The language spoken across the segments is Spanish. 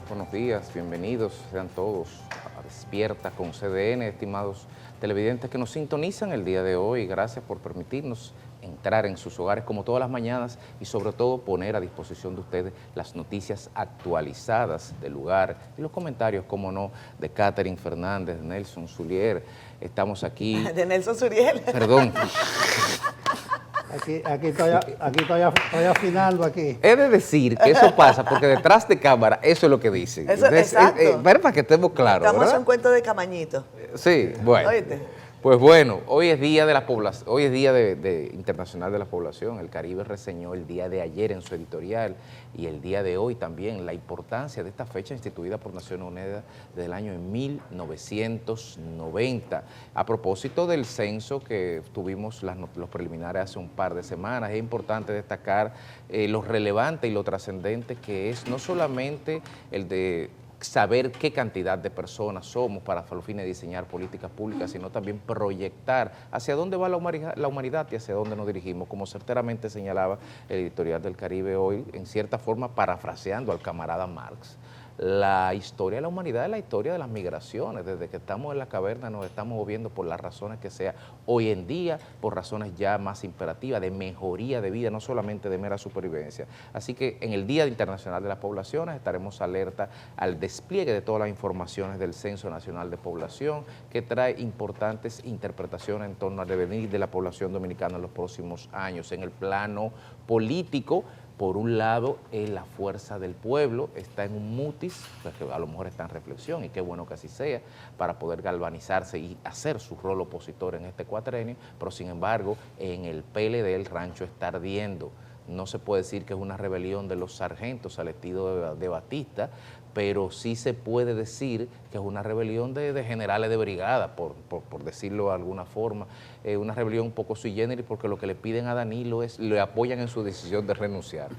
buenos días, bienvenidos sean todos a Despierta con CDN, estimados televidentes que nos sintonizan el día de hoy. Gracias por permitirnos entrar en sus hogares como todas las mañanas y sobre todo poner a disposición de ustedes las noticias actualizadas del lugar y los comentarios, como no, de Catherine Fernández, de Nelson Zulier. Estamos aquí... De Nelson Zuriel. Perdón. Aquí estoy afinando aquí. He de decir que eso pasa porque detrás de cámara eso es lo que dicen. Eso, exacto. Para que estemos claros, Estamos ¿verdad? en un cuento de Camañito. Sí, bueno. ¿Oíste? Pues bueno, hoy es Día de la Población, hoy es Día Internacional de la Población. El Caribe reseñó el día de ayer en su editorial y el día de hoy también la importancia de esta fecha instituida por Naciones Unidas desde el año 1990. A propósito del censo que tuvimos los preliminares hace un par de semanas, es importante destacar lo relevante y lo trascendente que es no solamente el de saber qué cantidad de personas somos para los fines de diseñar políticas públicas, sino también proyectar hacia dónde va la humanidad y hacia dónde nos dirigimos, como certeramente señalaba el editorial del Caribe hoy, en cierta forma parafraseando al camarada Marx. La historia de la humanidad es la historia de las migraciones. Desde que estamos en la caverna nos estamos moviendo por las razones que sea. Hoy en día, por razones ya más imperativas, de mejoría de vida, no solamente de mera supervivencia. Así que en el Día Internacional de las Poblaciones estaremos alerta al despliegue de todas las informaciones del Censo Nacional de Población, que trae importantes interpretaciones en torno al devenir de la población dominicana en los próximos años. En el plano político, por un lado, la fuerza del pueblo está en un mutis, pues que a lo mejor está en reflexión, y qué bueno que así sea, para poder galvanizarse y hacer su rol opositor en este cuatrenio, pero sin embargo, en el PLD el rancho está ardiendo. No se puede decir que es una rebelión de los sargentos al estilo de Batista, pero sí se puede decir que es una rebelión de generales de brigada, por decirlo de alguna forma, una rebelión un poco sui generis, porque lo que le piden a Danilo es, le apoyan en su decisión de renunciar.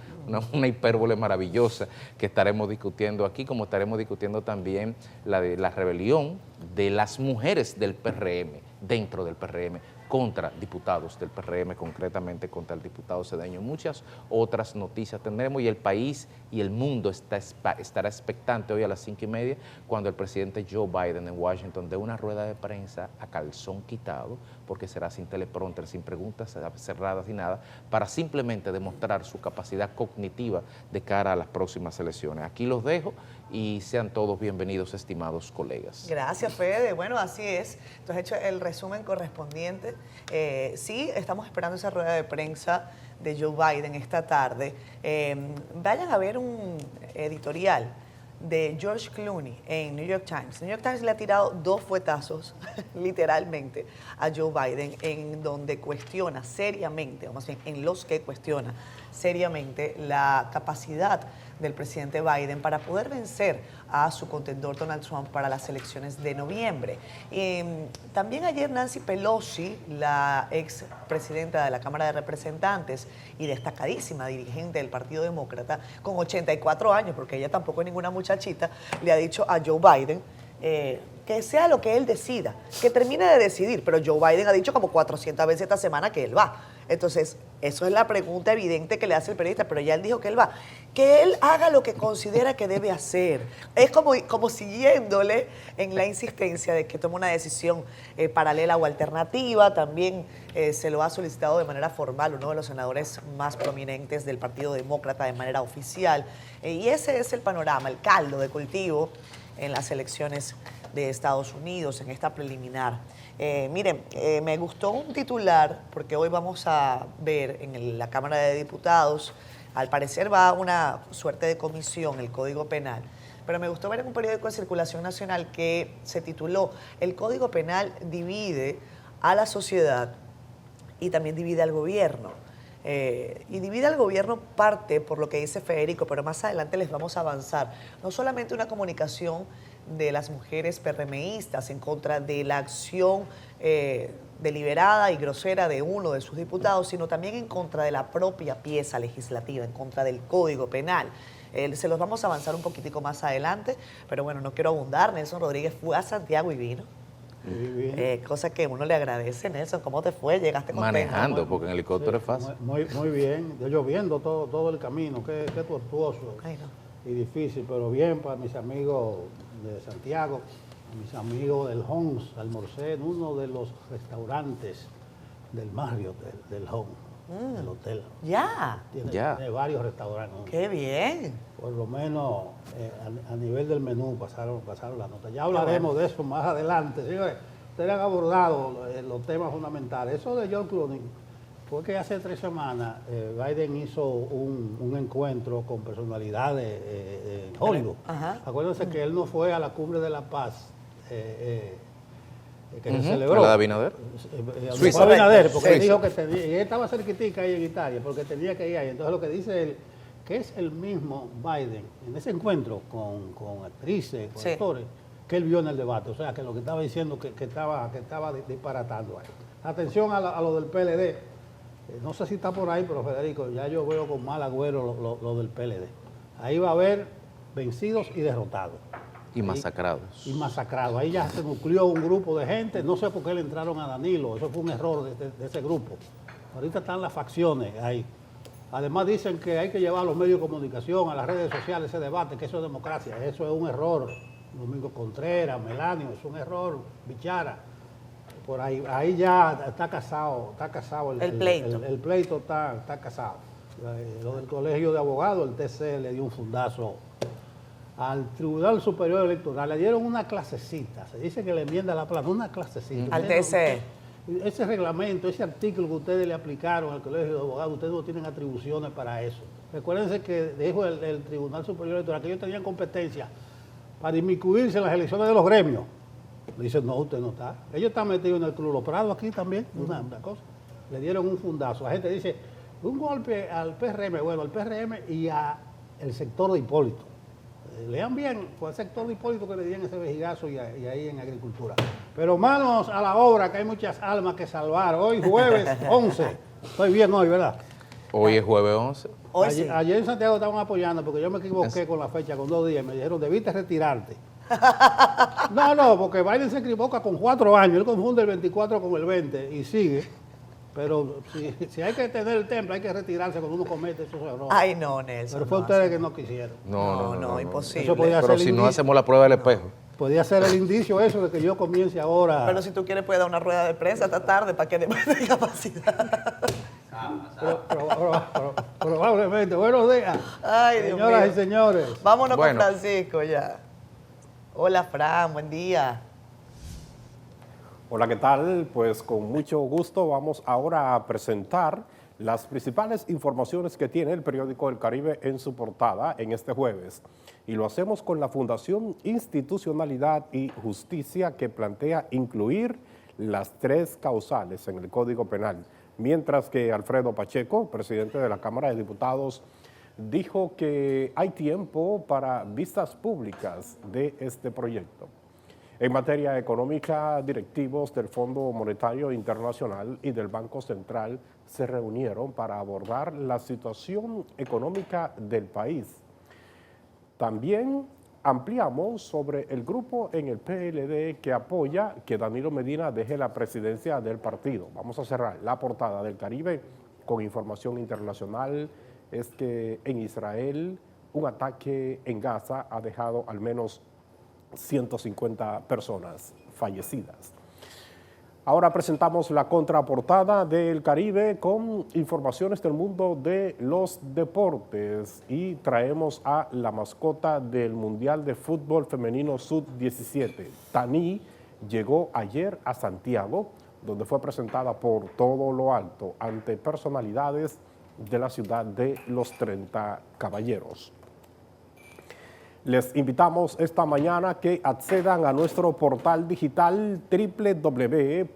Una hipérbole maravillosa que estaremos discutiendo aquí, como estaremos discutiendo también la rebelión de las mujeres del PRM, dentro del PRM, contra diputados del PRM, concretamente contra el diputado Cedeño. Muchas otras noticias tendremos y el país y el mundo estará expectante hoy a las 5:30 cuando el presidente Joe Biden en Washington dé una rueda de prensa a calzón quitado, porque será sin teleprompter, sin preguntas cerradas y nada, para simplemente demostrar su capacidad cognitiva de cara a las próximas elecciones. Aquí los dejo y sean todos bienvenidos, estimados colegas. Gracias, Fede. Bueno, así es. Tú has hecho el resumen correspondiente. Sí, estamos esperando esa rueda de prensa de Joe Biden esta tarde. Vayan a ver un editorial de George Clooney en New York Times. New York Times le ha tirado 2 fuetazos, literalmente, a Joe Biden, en donde cuestiona seriamente, o más bien en los que cuestiona seriamente la capacidad del presidente Biden para poder vencer a su contendor Donald Trump para las elecciones de noviembre. También ayer Nancy Pelosi, la ex presidenta de la Cámara de Representantes y destacadísima dirigente del Partido Demócrata, con 84 años, porque ella tampoco es ninguna muchachita, le ha dicho a Joe Biden que sea lo que él decida, que termine de decidir, pero Joe Biden ha dicho como 400 veces esta semana que él va. Entonces, eso es la pregunta evidente que le hace el periodista, pero ya él dijo que él va. Que él haga lo que considera que debe hacer. Es como siguiéndole en la insistencia de que tome una decisión paralela o alternativa. También se lo ha solicitado de manera formal uno de los senadores más prominentes del Partido Demócrata de manera oficial. Y ese es el panorama, el caldo de cultivo en las elecciones de Estados Unidos, en esta preliminar. Miren, me gustó un titular, porque hoy vamos a ver en la Cámara de Diputados, al parecer va a una suerte de comisión, el Código Penal, pero me gustó ver en un periódico de circulación nacional que se tituló "El Código Penal divide a la sociedad y también divide al gobierno". Y divide al gobierno parte por lo que dice Federico, pero más adelante les vamos a avanzar. No solamente una comunicación de las mujeres PRMistas en contra de la acción deliberada y grosera de uno de sus diputados, sino también en contra de la propia pieza legislativa, en contra del Código Penal. Se los vamos a avanzar un poquitico más adelante, pero bueno, no quiero abundar. Nelson Rodríguez fue a Santiago y vino. Cosa que uno le agradece. Nelson, ¿cómo te fue? ¿Llegaste contento? Manejando, porque en helicóptero es fácil. Muy bien, lloviendo todo el camino, qué tortuoso. Ay, no. y difícil, pero bien para mis amigos de Santiago, mis amigos del Homs. Almorcé en uno de los restaurantes del Marriott, del Home, del hotel. Ya. Tiene varios restaurantes. Qué bien. Por lo menos a nivel del menú pasaron la nota. Ya hablaremos de eso más adelante. Señores, ustedes han abordado los temas fundamentales. Eso de George Clooney fue que hace 3 semanas Biden hizo un encuentro con personalidades en Hollywood. Acuérdense que él no fue a la Cumbre de la Paz que se celebró. ¿La de Abinader? Suiza. Abinader, porque él dijo que tenía, y él estaba cerquitica ahí en Italia, porque tenía que ir ahí. Entonces lo que dice él, que es el mismo Biden, en ese encuentro con actrices, con actores, que él vio en el debate. O sea, que lo que estaba diciendo que estaba disparatando ahí. Atención a lo del PLD. No sé si está por ahí, pero Federico, ya yo veo con mal agüero lo del PLD. Ahí va a haber vencidos y derrotados. Y masacrados. Y masacrados. Ahí ya se nucleó un grupo de gente. No sé por qué le entraron a Danilo. Eso fue un error de ese grupo. Ahorita están las facciones ahí. Además dicen que hay que llevar a los medios de comunicación, a las redes sociales, ese debate, que eso es democracia. Eso es un error. Domingo Contreras, Melanio, es un error. Bichara. Por ahí ya está casado el pleito. El pleito está casado. Lo del Colegio de Abogados, el TC le dio un fundazo al Tribunal Superior Electoral. Le dieron una clasecita. Se dice que le enmienda la plana, una clasecita. Al TC. Ese reglamento, ese artículo que ustedes le aplicaron al Colegio de Abogados, ustedes no tienen atribuciones para eso. Recuérdense que dijo el Tribunal Superior Electoral que ellos tenían competencia para inmiscuirse en las elecciones de los gremios. Dicen, no, usted no está. Ellos están metidos en el Club Los Prados aquí también, una cosa. Le dieron un fundazo. La gente dice, un golpe al PRM, bueno, al PRM y al sector de Hipólito. Lean bien, fue al sector de Hipólito que le dieron ese vejigazo y ahí en agricultura. Pero manos a la obra, que hay muchas almas que salvar. Hoy jueves 11. Estoy bien hoy, ¿verdad? Hoy es jueves 11. Ayer en Santiago estaban apoyando porque yo me equivoqué con la fecha, con 2 días. Me dijeron, debiste retirarte. No, porque Biden se equivoca con 4 años. Él confunde el 24 con el 20 y sigue. Pero si hay que tener el temple, hay que retirarse cuando uno comete esos errores. Ay, no, Nelson. Pero fue ustedes que no quisieron. No, imposible. Eso podía Pero ser si no hacemos la prueba del espejo. Podía ser el indicio eso de que yo comience ahora. Pero si tú quieres, puedes dar una rueda de prensa esta tarde para que demuestre capacidad. Probablemente. Buenos días. Ay, Dios señoras mío. y señores. Vámonos con Francisco ya. Hola, Fran, buen día. Hola, ¿qué tal? Pues con mucho gusto vamos ahora a presentar las principales informaciones que tiene el periódico El Caribe en su portada en este jueves. Y lo hacemos con la Fundación Institucionalidad y Justicia, que plantea incluir las 3 causales en el Código Penal, mientras que Alfredo Pacheco, presidente de la Cámara de Diputados, dijo que hay tiempo para vistas públicas de este proyecto. En materia económica, directivos del Fondo Monetario Internacional y del Banco Central se reunieron para abordar la situación económica del país. También ampliamos sobre el grupo en el PLD que apoya que Danilo Medina deje la presidencia del partido. Vamos a cerrar la portada del Caribe con información internacional. Es que en Israel un ataque en Gaza ha dejado al menos 150 personas fallecidas. Ahora presentamos la contraportada del Caribe con informaciones del mundo de los deportes y traemos a la mascota del Mundial de Fútbol Femenino Sub-17. Taní llegó ayer a Santiago, donde fue presentada por todo lo alto ante personalidades de la ciudad de los 30 Caballeros. Les invitamos esta mañana que accedan a nuestro portal digital www.cdn.com.do.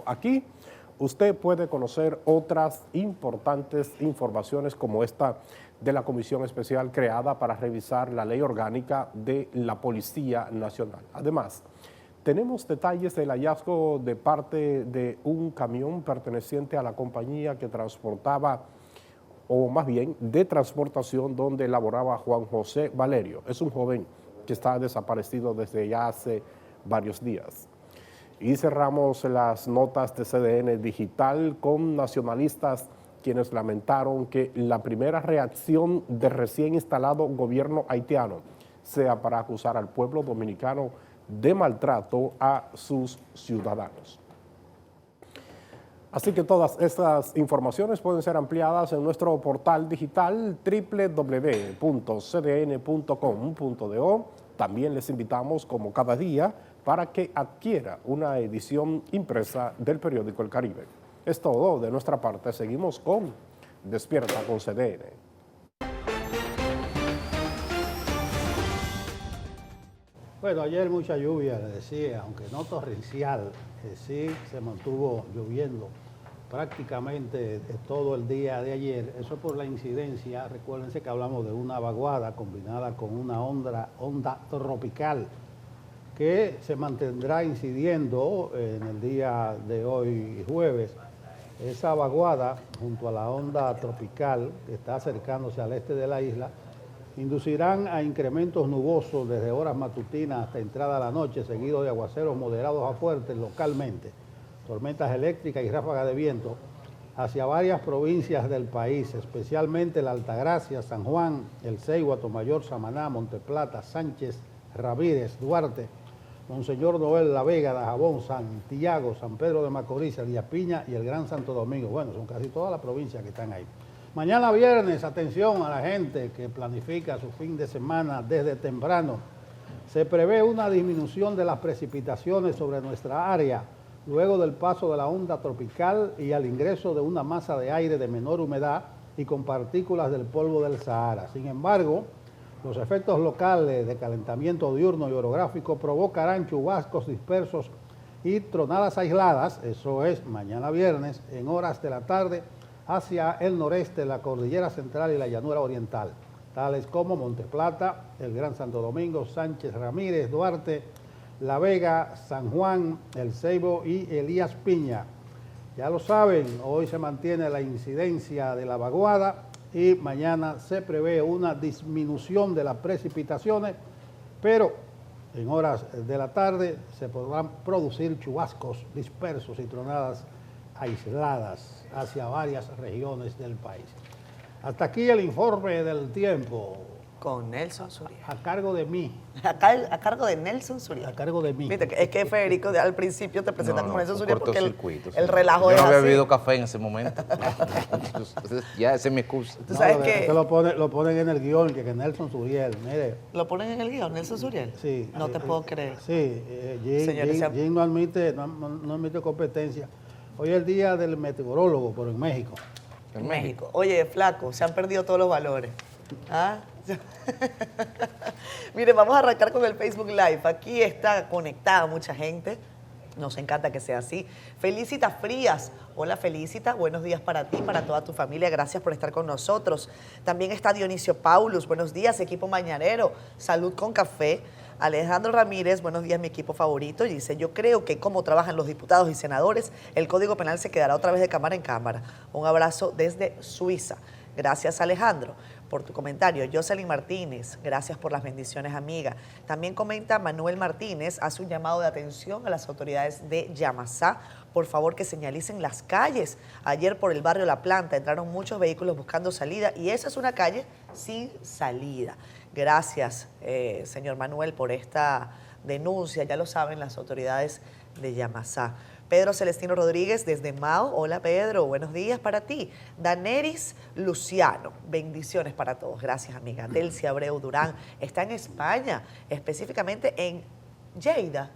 Aquí usted puede conocer otras importantes informaciones como esta de la Comisión Especial creada para revisar la Ley Orgánica de la Policía Nacional. Además, tenemos detalles del hallazgo de parte de un camión perteneciente a la compañía que transportaba, o más bien de transportación, donde laboraba Juan José Valerio. Es un joven que está desaparecido desde ya hace varios días. Y cerramos las notas de CDN Digital con nacionalistas quienes lamentaron que la primera reacción del recién instalado gobierno haitiano sea para acusar al pueblo dominicano de maltrato a sus ciudadanos. Así que todas estas informaciones pueden ser ampliadas en nuestro portal digital www.cdn.com.do. También les invitamos, como cada día, para que adquiera una edición impresa del periódico El Caribe. Es todo de nuestra parte. Seguimos con Despierta con CDN. Bueno, ayer mucha lluvia, le decía, aunque no torrencial, sí se mantuvo lloviendo prácticamente todo el día de ayer. Eso por la incidencia, recuérdense que hablamos de una vaguada combinada con una onda tropical que se mantendrá incidiendo en el día de hoy jueves. Esa vaguada, junto a la onda tropical que está acercándose al este de la isla, inducirán a incrementos nubosos desde horas matutinas hasta entrada a la noche, seguidos de aguaceros moderados a fuertes localmente, tormentas eléctricas y ráfagas de viento hacia varias provincias del país, especialmente la Altagracia, San Juan, El Ceibo, Atomayor, Samaná, Monteplata, Sánchez, Ramírez, Duarte, Monseñor Noel, La Vega, Dajabón, Santiago, San Pedro de Macorís, Elías Piña y el Gran Santo Domingo. Bueno, son casi todas las provincias que están ahí. Mañana viernes, atención a la gente que planifica su fin de semana desde temprano. Se prevé una disminución de las precipitaciones sobre nuestra área luego del paso de la onda tropical y al ingreso de una masa de aire de menor humedad y con partículas del polvo del Sahara. Sin embargo, los efectos locales de calentamiento diurno y orográfico provocarán chubascos dispersos y tronadas aisladas, eso es mañana viernes, en horas de la tarde, hacia el noreste, la cordillera central y la llanura oriental, tales como Monteplata, el Gran Santo Domingo, Sánchez Ramírez, Duarte, La Vega, San Juan, El Ceibo y Elías Piña. Ya lo saben, hoy se mantiene la incidencia de la vaguada y mañana se prevé una disminución de las precipitaciones, pero en horas de la tarde se podrán producir chubascos dispersos y tronadas aisladas hacia varias regiones del país. Hasta aquí el informe del tiempo. Con Nelson Suriel. A cargo de mí. A cargo de Nelson Suriel. A cargo de mí. Viste, es que Federico al principio te presenta como Nelson Suriel porque el sí. relajo Yo es no había así. bebido café en ese momento. Entonces, ya, esa es mi excusa. Tú sabes que lo ponen en el guión, que Nelson Suriel, mire. ¿Lo ponen en el guión, Nelson Suriel? Sí. No te puedo creer. Sí, Señores, Jim no admite competencia. Hoy es el día del meteorólogo, pero en México. En México. Oye, flaco, se han perdido todos los valores. ¿Ah? Miren, vamos a arrancar con el Facebook Live. Aquí está conectada mucha gente. Nos encanta que sea así. Felicita Frías. Hola, Felicita. Buenos días para ti, para toda tu familia. Gracias por estar con nosotros. También está Dionisio Paulus. Buenos días, equipo mañanero. Salud con café. Alejandro Ramírez, buenos días, mi equipo favorito. Y dice, yo creo que como trabajan los diputados y senadores, el Código Penal se quedará otra vez de cámara en cámara. Un abrazo desde Suiza. Gracias, Alejandro, por tu comentario. Jocelyn Martínez, gracias por las bendiciones, amiga. También comenta Manuel Martínez, hace un llamado de atención a las autoridades de Yamasá. Por favor, que señalicen las calles. Ayer por el barrio La Planta entraron muchos vehículos buscando salida y esa es una calle sin salida. Gracias, señor Manuel, por esta denuncia. Ya lo saben las autoridades de Yamasá. Pedro Celestino Rodríguez desde Mao. Hola, Pedro. Buenos días para ti. Daneris Luciano. Bendiciones para todos. Gracias, amiga. Delcia Abreu Durán está en España, específicamente en Lleida.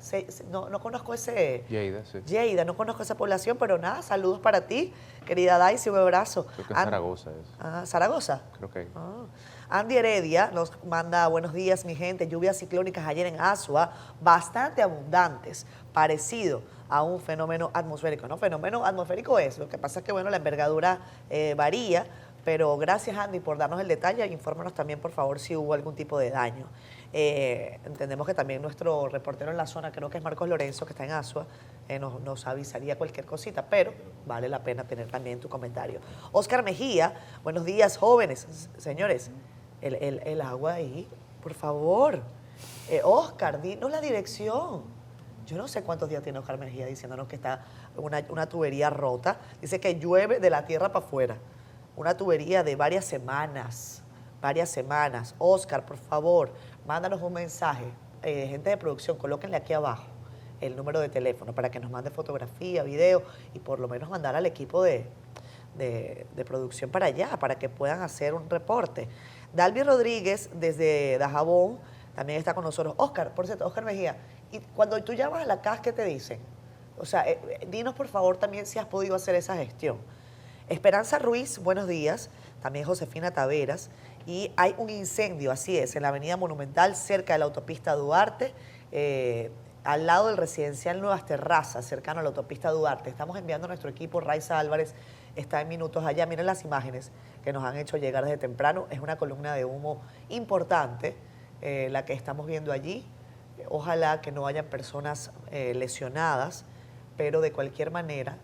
No conozco ese... Lleida, sí. Lleida, no conozco esa población, pero nada, saludos para ti, querida Daisy, un abrazo. Creo que es Zaragoza es. Ah, ¿Zaragoza? Creo que. Andy Heredia nos manda buenos días, mi gente. Lluvias ciclónicas ayer en Asua, bastante abundantes, parecido a un fenómeno atmosférico. No, fenómeno atmosférico es. Lo que pasa es que, bueno, la envergadura varía, pero gracias, Andy, por darnos el detalle e infórmanos también, por favor, si hubo algún tipo de daño. Entendemos que también nuestro reportero en la zona, creo que es Marcos Lorenzo, que está en Asua, nos avisaría cualquier cosita, pero vale la pena tener también tu comentario. Oscar Mejía, buenos días, jóvenes. Señores, el agua ahí, por favor. Oscar, dinos la dirección. Yo no sé cuántos días tiene Oscar Mejía diciéndonos que está una tubería rota. Dice que llueve de la tierra para afuera. una tubería de varias semanas. Oscar, por favor, mándanos un mensaje. Gente de producción, colóquenle aquí abajo el número de teléfono para que nos mande fotografía, video y por lo menos mandar al equipo de producción para allá, para que puedan hacer un reporte. Dalvi Rodríguez, desde Dajabón, también está con nosotros. Oscar, por cierto, Oscar Mejía, y cuando tú llamas a la CAS, ¿qué te dicen? O sea, dinos por favor también si has podido hacer esa gestión. Esperanza Ruiz, buenos días. También Josefina Taveras. Y hay un incendio, así es, en la avenida Monumental, cerca de la autopista Duarte, al lado del residencial Nuevas Terrazas, cercano a la autopista Duarte. Estamos enviando a nuestro equipo, Raiza Álvarez está en minutos allá. Miren las imágenes que nos han hecho llegar desde temprano. Es una columna de humo importante la que estamos viendo allí. Ojalá que no hayan personas lesionadas, pero de cualquier manera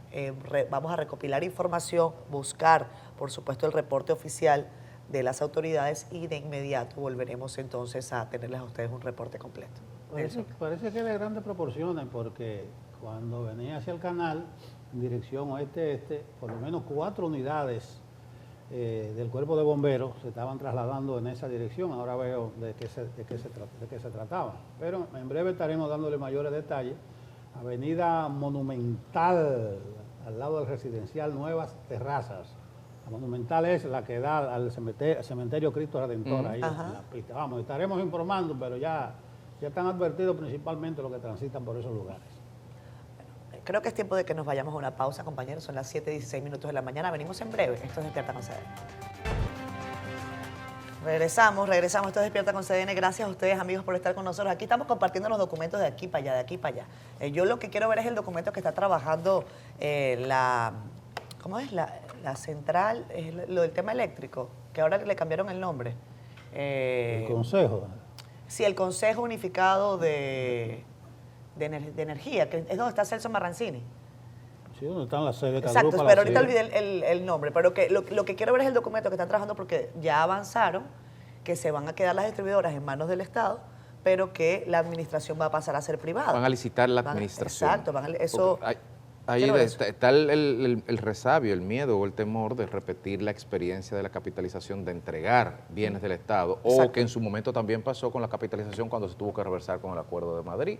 vamos a recopilar información, buscar, por supuesto, el reporte oficial de las autoridades y de inmediato volveremos entonces a tenerles a ustedes un reporte completo. Parece que es de grandes proporciones, porque cuando venía hacia el canal, en dirección oeste-este, por lo menos 4 unidades del cuerpo de bomberos se estaban trasladando en esa dirección. Ahora veo de qué se trataba. Pero en breve estaremos dándole mayores detalles. Avenida Monumental, al lado del residencial Nuevas Terrazas. La Monumental es la que da al cementerio Cristo Redentor, ahí en la pista. Vamos, estaremos informando, pero ya están advertidos principalmente los que transitan por esos lugares. Bueno, creo que es tiempo de que nos vayamos a una pausa, compañeros. Son las 7:16 de la mañana. Venimos en breve. Esto es Despierta con CDN. Regresamos. Esto es Despierta con CDN. Gracias a ustedes, amigos, por estar con nosotros. Aquí estamos compartiendo los documentos de aquí para allá, yo lo que quiero ver es el documento que está trabajando ¿cómo es? La central, es lo del tema eléctrico, que ahora le cambiaron el nombre. El Consejo. Sí, el Consejo Unificado de Energía, que es donde está Celso Marrancini. Sí, donde están las sedes. Exacto, pero ahorita olvidé el nombre. Pero que lo que quiero ver es el documento que están trabajando, porque ya avanzaron, que se van a quedar las distribuidoras en manos del Estado, pero que la administración va a pasar a ser privada. Van a licitar la administración. Exacto, eso... Ahí está el resabio, el miedo o el temor de repetir la experiencia de la capitalización, de entregar bienes del Estado, o que en su momento también pasó con la capitalización cuando se tuvo que reversar con el Acuerdo de Madrid.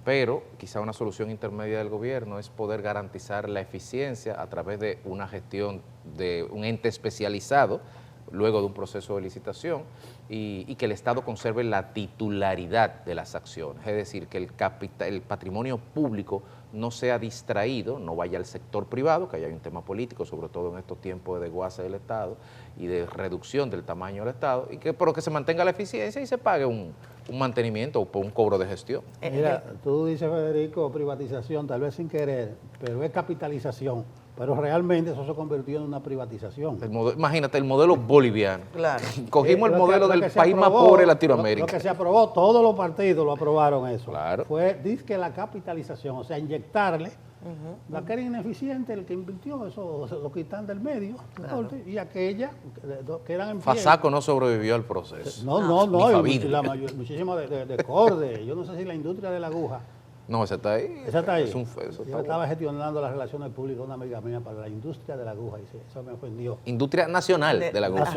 Pero quizá una solución intermedia del gobierno es poder garantizar la eficiencia a través de una gestión de un ente especializado, luego de un proceso de licitación, y que el Estado conserve la titularidad de las acciones, es decir, que el patrimonio público no sea distraído, no vaya al sector privado, que haya un tema político, sobre todo en estos tiempos de desguace del Estado y de reducción del tamaño del Estado, pero que se mantenga la eficiencia y se pague un mantenimiento o un cobro de gestión. Mira, tú dices, Federico, privatización, tal vez sin querer, pero es capitalización. Pero realmente eso se convirtió en una privatización. Imagínate el modelo boliviano. Claro. Cogimos el modelo del país más pobre de Latinoamérica. Lo que se aprobó, todos los partidos lo aprobaron eso. Claro. Fue, dizque la capitalización, o sea, inyectarle. La que era ineficiente, el que invirtió, eso lo quitan del medio. Claro. Y aquella que eran en pie. Fasaco no sobrevivió al proceso. No, muchísimo de corde. Yo no sé si la industria de la aguja. No, esa está ahí. Esa está ahí. Yo estaba gestionando las relaciones públicas, una amiga mía, para la industria de la aguja, y eso me ofendió. Industria nacional de la aguja.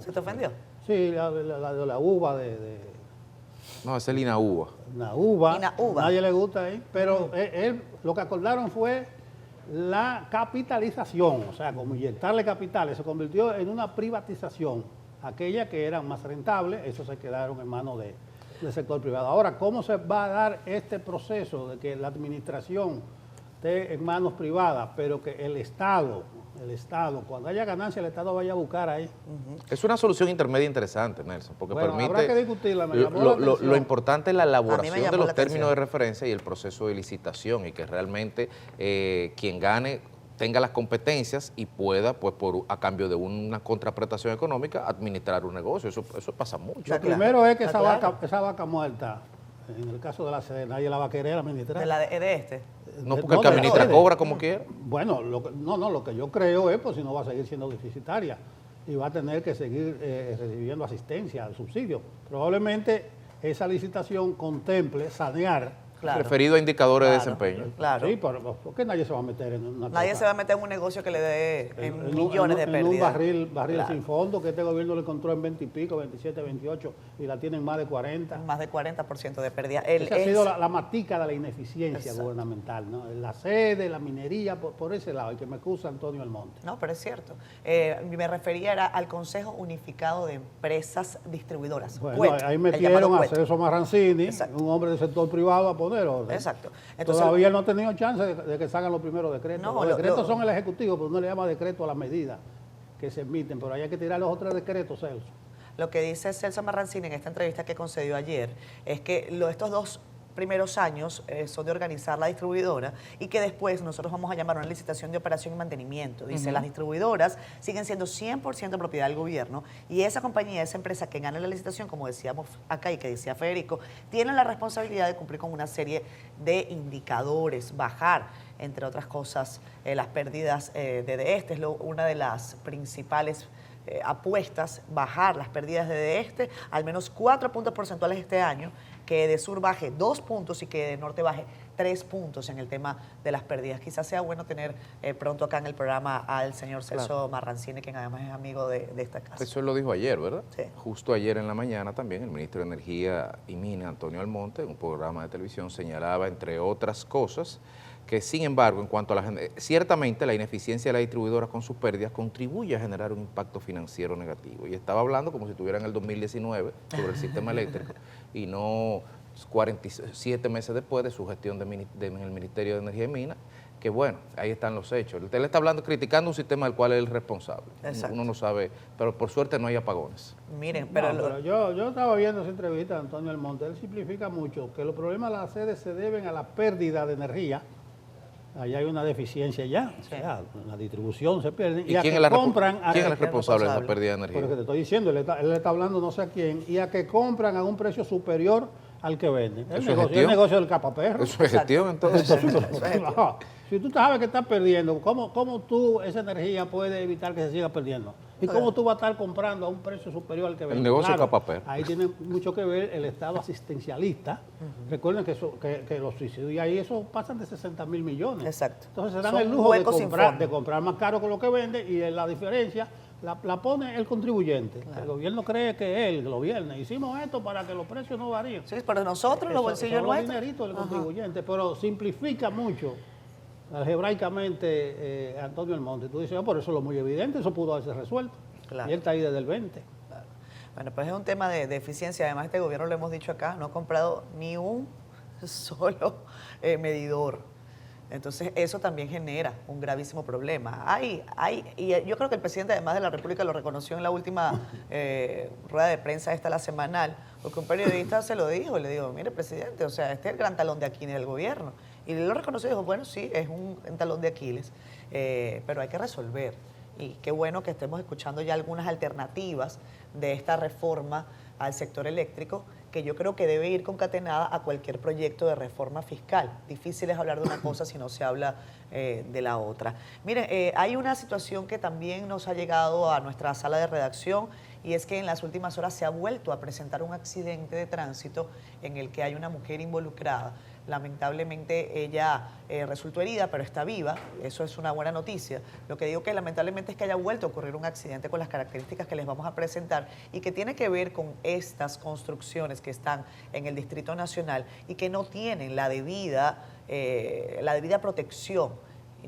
¿Se te ofendió? Sí, la uva No, esa es la INAUBA. INAUBA. Nadie le gusta ahí, pero él lo que acordaron fue la capitalización, o sea, como inyectarle capitales, se convirtió en una privatización. Aquella que eran más rentables, eso se quedaron en manos del sector privado. Ahora, ¿cómo se va a dar este proceso de que la administración esté en manos privadas, pero que el Estado, cuando haya ganancia, el Estado vaya a buscar ahí? Es una solución intermedia interesante, Nelson, porque permite... Habrá que discutirla. Lo importante es la elaboración de los términos de referencia y el proceso de licitación, y que realmente quien gane tenga las competencias y pueda, pues a cambio de una contraprestación económica, administrar un negocio. Eso pasa mucho. Lo primero es que esa vaca muerta, en el caso de la sede, nadie la va a querer administrar. ¿De este? No, porque el que administra cobra como quiera. Bueno, lo que yo creo es, pues si no va a seguir siendo deficitaria y va a tener que seguir recibiendo asistencia, subsidio. Probablemente esa licitación contemple sanear Claro. referido a indicadores de Claro, desempeño. Claro. Sí, pero ¿por qué nadie se va a meter en una Nadie cosa? se va a meter en un negocio que le dé En millones de pérdidas. En un barril Claro. sin fondo que este gobierno le encontró en 20 y pico, 27, 28, y la tienen más de 40. Más de 40% de pérdida. Esa ha sido la matica de la ineficiencia Exacto. gubernamental, ¿no? La sede, la minería, por ese lado, y que me acusa Antonio Almonte. No, pero es cierto. Me refería era al Consejo Unificado de Empresas Distribuidoras. Bueno, CUET, ahí el metieron llamado a CUET. Celso Marrancini, Exacto. un hombre del sector privado, a poner orden. Exacto. Entonces, Todavía no ha tenido chance de que salgan los primeros decretos. No, los lo- decretos lo- son el ejecutivo, pero uno le llama decreto a las medidas que se emiten, pero ahí hay que tirar los otros decretos, Celso. lo que dice Celso Marrancini en esta entrevista que concedió ayer es que estos 2 primeros años son de organizar la distribuidora y que después nosotros vamos a llamar una licitación de operación y mantenimiento. Dice, las distribuidoras siguen siendo 100% propiedad del gobierno y esa compañía, esa empresa que gane la licitación, como decíamos acá y que decía Federico, tiene la responsabilidad de cumplir con una serie de indicadores, bajar, entre otras cosas, las pérdidas de este. Es una de las principales apuestas, bajar las pérdidas de este al menos 4 puntos porcentuales este año, que de sur baje 2 puntos y que de norte baje 3 puntos en el tema de las pérdidas. Quizás sea bueno tener pronto acá en el programa al señor Celso Marrancini, quien además es amigo de esta casa. Eso lo dijo ayer, ¿verdad? Sí. Justo ayer en la mañana también el ministro de Energía y Minas, Antonio Almonte, en un programa de televisión señalaba, entre otras cosas, que sin embargo, en cuanto a ciertamente la ineficiencia de la distribuidora con sus pérdidas contribuye a generar un impacto financiero negativo. Y estaba hablando como si estuviera en el 2019 sobre el sistema eléctrico y no 47 meses después de su gestión en el Ministerio de Energía y Minas, que bueno, ahí están los hechos. Él está hablando, criticando un sistema del cual es el responsable. Exacto. Uno no sabe, pero por suerte no hay apagones. Miren, Pero yo estaba viendo esa entrevista de Antonio Almonte, él simplifica mucho que los problemas de la sede se deben a la pérdida de energía. Allá hay una deficiencia ya, Sí. o sea, la distribución se pierde. ¿Y a quién que es la compran a quién es el que- responsable de esa responsable? pérdida de Por lo energía? que te estoy diciendo, él está hablando no sé a quién, y a que compran a un precio superior al que venden. ¿Eso es El gestión? negocio del capaperro. Eso es gestión, entonces. No, si tú sabes que estás perdiendo, ¿cómo tú esa energía puedes evitar que se siga perdiendo? ¿Y cómo tú vas a estar comprando a un precio superior al que vende? negocio Capaperro. Ahí tiene mucho que ver el Estado asistencialista. Recuerden que los suicidios ahí eso pasan de 60.000 millones. Exacto. Entonces se dan Son el lujo de huecos sin fondo. comprar más caro con lo que vende y la diferencia la pone el contribuyente. El gobierno cree que él, el gobierno, hicimos esto para que los precios no varíen. Sí, pero nosotros, los bolsillos Son los nuestros. dineritos del Ajá. contribuyente, pero simplifica mucho algebraicamente Antonio Almonte. Tú dices, por eso es lo muy evidente, eso pudo haberse resuelto. Claro. Y él está ahí desde el 20. Bueno, pues es un tema de eficiencia. Además, este gobierno, lo hemos dicho acá, no ha comprado ni un solo medidor. Entonces, eso también genera un gravísimo problema. Y yo creo que el presidente, además de la República, lo reconoció en la última rueda de prensa esta, la semanal, porque un periodista se lo dijo, y le dijo, mire, presidente, o sea, este es el gran talón de Aquiles del gobierno. Y él lo reconoció y dijo, bueno, sí, es un talón de Aquiles, pero hay que resolver. Y qué bueno que estemos escuchando ya algunas alternativas de esta reforma al sector eléctrico, que yo creo que debe ir concatenada a cualquier proyecto de reforma fiscal. Difícil es hablar de una cosa si no se habla de la otra. Miren, hay una situación que también nos ha llegado a nuestra sala de redacción, y es que en las últimas horas se ha vuelto a presentar un accidente de tránsito en el que hay una mujer involucrada. Lamentablemente ella resultó herida, pero está viva. Eso es una buena noticia. Lo que digo que lamentablemente es que haya vuelto a ocurrir un accidente con las características que les vamos a presentar y que tiene que ver con estas construcciones que están en el Distrito Nacional y que no tienen la debida protección.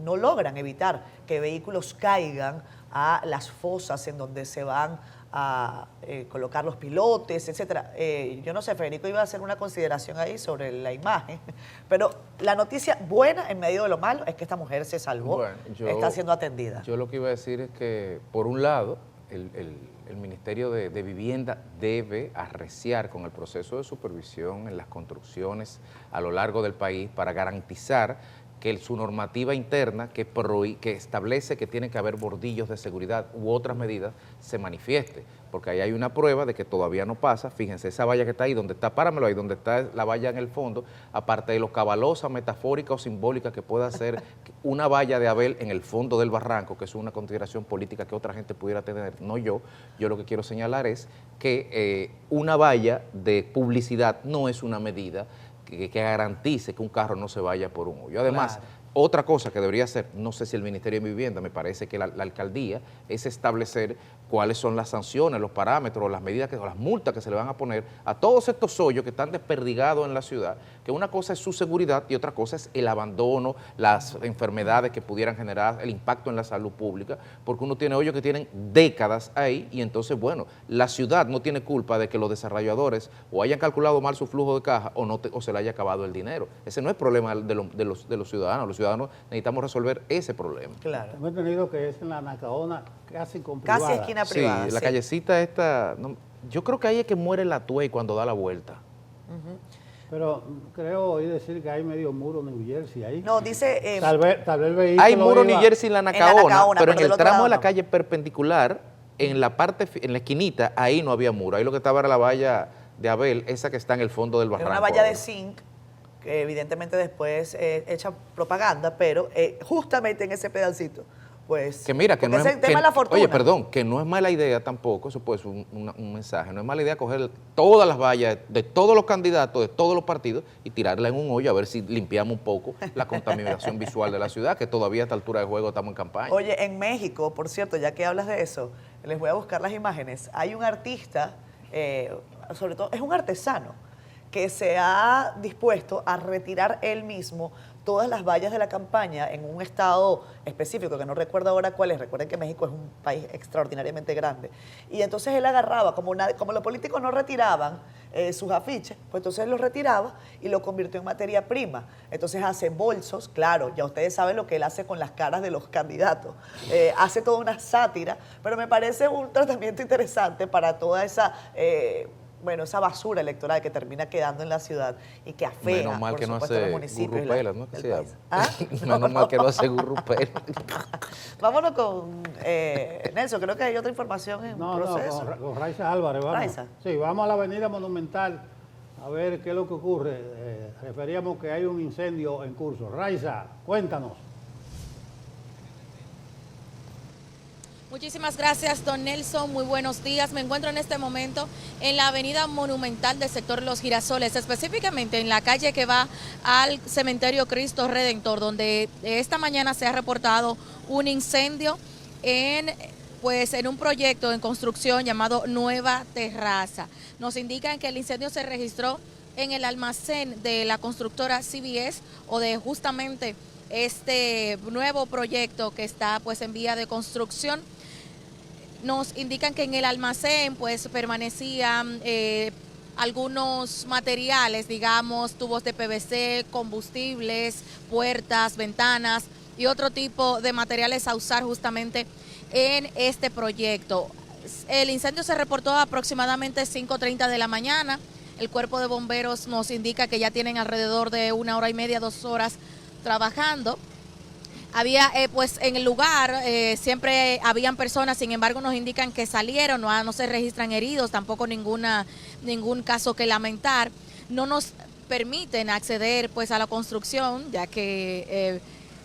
No logran evitar que vehículos caigan a las fosas en donde se van a colocar los pilotes, etcétera. Yo no sé, Federico iba a hacer una consideración ahí sobre la imagen, pero la noticia buena en medio de lo malo es que esta mujer se salvó, Bueno, está siendo atendida. Yo lo que iba a decir es que, por un lado, el Ministerio de Vivienda debe arreciar con el proceso de supervisión en las construcciones a lo largo del país para garantizar que su normativa interna que establece que tiene que haber bordillos de seguridad u otras medidas se manifieste, porque ahí hay una prueba de que todavía no pasa. Fíjense, esa valla que está ahí, donde está, páramelo ahí, donde está la valla en el fondo, aparte de lo cabalosa, metafórica o simbólica que pueda ser una valla de Abel en el fondo del barranco, que es una consideración política que otra gente pudiera tener, no yo lo que quiero señalar es que una valla de publicidad no es una medida que garantice que un carro no se vaya por un hoyo. Además, Claro. otra cosa que debería hacer, no sé si el Ministerio de Vivienda, me parece que la alcaldía, es establecer cuáles son las sanciones, los parámetros, las medidas, o las multas que se le van a poner a todos estos hoyos que están desperdigados en la ciudad, que una cosa es su seguridad y otra cosa es el abandono, las enfermedades que pudieran generar, el impacto en la salud pública, porque uno tiene hoyos que tienen décadas ahí y entonces, bueno, la ciudad no tiene culpa de que los desarrolladores o hayan calculado mal su flujo de caja o se le haya acabado el dinero. Ese no es problema de los ciudadanos. Los ciudadanos necesitamos resolver ese problema. Claro. Hemos entendido que es en la Nacaona, casi con privada. Casi esquina Sí, privada. la sí. callecita esta, yo creo que ahí es que muere la tuey cuando da la vuelta. Pero creo oír decir que hay medio muro New Jersey ahí. No, dice... Tal vez el vehículo Hay muro iba- New Jersey en la la Nacaona, Nacaona, pero en pero del el otro tramo lado de la no. calle perpendicular, en la esquinita, ahí no había muro. Ahí lo que estaba era la valla de Abel, esa que está en el fondo del Era barranco. una valla de ahora. zinc, que evidentemente después echa propaganda, pero justamente en ese pedacito, pues... Que mira, que porque no ese es... el tema que- de la fortuna. oye, perdón, que no es mala idea tampoco, eso puede ser un mensaje, no es mala idea coger todas las vallas de todos los candidatos, de todos los partidos, y tirarla en un hoyo a ver si limpiamos un poco la contaminación visual de la ciudad, que todavía a esta altura de juego estamos en campaña. Oye, en México, por cierto, ya que hablas de eso, les voy a buscar las imágenes. Hay un artista, sobre todo, es un artesano, que se ha dispuesto a retirar él mismo todas las vallas de la campaña en un estado específico, que no recuerdo ahora cuál es. Recuerden que México es un país extraordinariamente grande. Y entonces él agarraba, como los políticos no retiraban sus afiches, pues entonces él los retiraba y lo convirtió en materia prima. Entonces hace bolsos, claro, ya ustedes saben lo que él hace con las caras de los candidatos. Hace toda una sátira, pero me parece un tratamiento interesante para toda esa... esa basura electoral que termina quedando en la ciudad y que afea, Menos mal por que no supuesto, los hace municipios y gurrupelas, ¿no? Que el se país. llama. ¿Ah? Menos mal que no hace gurrupelas. Vámonos con Nelson, creo que hay otra información en No, proceso. con Raiza Álvarez, vamos. Raiza. Sí, vamos a la avenida Monumental a ver qué es lo que ocurre. Referíamos que hay un incendio en curso. Raiza, cuéntanos. Muchísimas gracias, don Nelson. Muy buenos días. Me encuentro en este momento en la avenida Monumental del sector Los Girasoles, específicamente en la calle que va al cementerio Cristo Redentor, donde esta mañana se ha reportado un incendio en un proyecto en construcción llamado Nueva Terraza. Nos indican que el incendio se registró en el almacén de la constructora CBS o de justamente este nuevo proyecto que está pues en vía de construcción. Nos indican que en el almacén pues permanecían algunos materiales, digamos, tubos de PVC, combustibles, puertas, ventanas y otro tipo de materiales a usar justamente en este proyecto. El incendio se reportó aproximadamente 5:30 de la mañana. El cuerpo de bomberos nos indica que ya tienen alrededor de 1 hora y media, 2 horas trabajando. Había, pues en el lugar siempre habían personas, sin embargo nos indican que salieron, no se registran heridos, tampoco ningún caso que lamentar. No nos permiten acceder pues a la construcción, ya que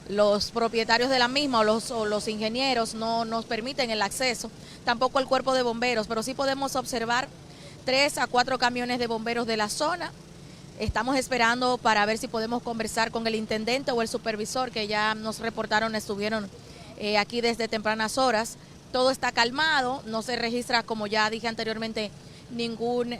los propietarios de la misma o los ingenieros no nos permiten el acceso, tampoco el cuerpo de bomberos, pero sí podemos observar 3 a 4 camiones de bomberos de la zona. Estamos esperando para ver si podemos conversar con el intendente o el supervisor que ya nos reportaron, estuvieron aquí desde tempranas horas. Todo está calmado, no se registra, como ya dije anteriormente, ninguna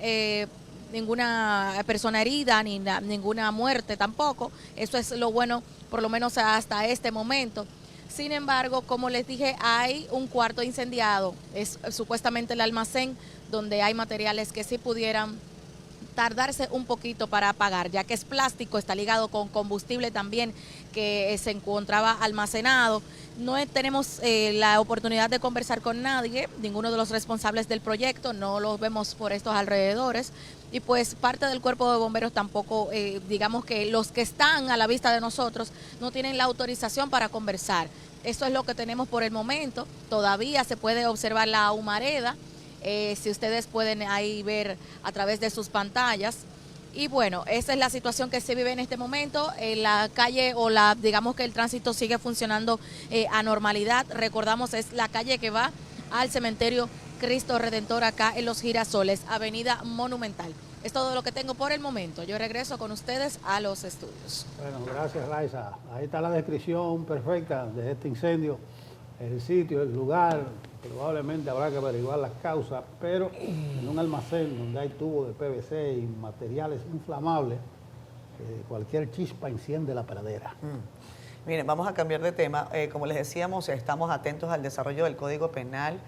persona herida ni ninguna muerte tampoco. Eso es lo bueno, por lo menos hasta este momento. Sin embargo, como les dije, hay un cuarto incendiado, es supuestamente el almacén donde hay materiales que sí pudieran tardarse un poquito para apagar, ya que es plástico, está ligado con combustible también que se encontraba almacenado. No tenemos la oportunidad de conversar con nadie, ninguno de los responsables del proyecto, no los vemos por estos alrededores y pues parte del cuerpo de bomberos tampoco, digamos que los que están a la vista de nosotros no tienen la autorización para conversar. Esto es lo que tenemos por el momento, todavía se puede observar la humareda. Si ustedes pueden ahí ver a través de sus pantallas. Y bueno, esa es la situación que se vive en este momento. La calle digamos que el tránsito sigue funcionando a normalidad. Recordamos, es la calle que va al cementerio Cristo Redentor acá en Los Girasoles, avenida Monumental. Es todo lo que tengo por el momento. Yo regreso con ustedes a los estudios. Bueno, gracias, Raiza. Ahí está la descripción perfecta de este incendio, el sitio, el lugar. Probablemente habrá que averiguar las causas, pero en un almacén donde hay tubos de PVC y materiales inflamables, cualquier chispa enciende la pradera. Miren, vamos a cambiar de tema. Como les decíamos, estamos atentos al desarrollo del Código Penal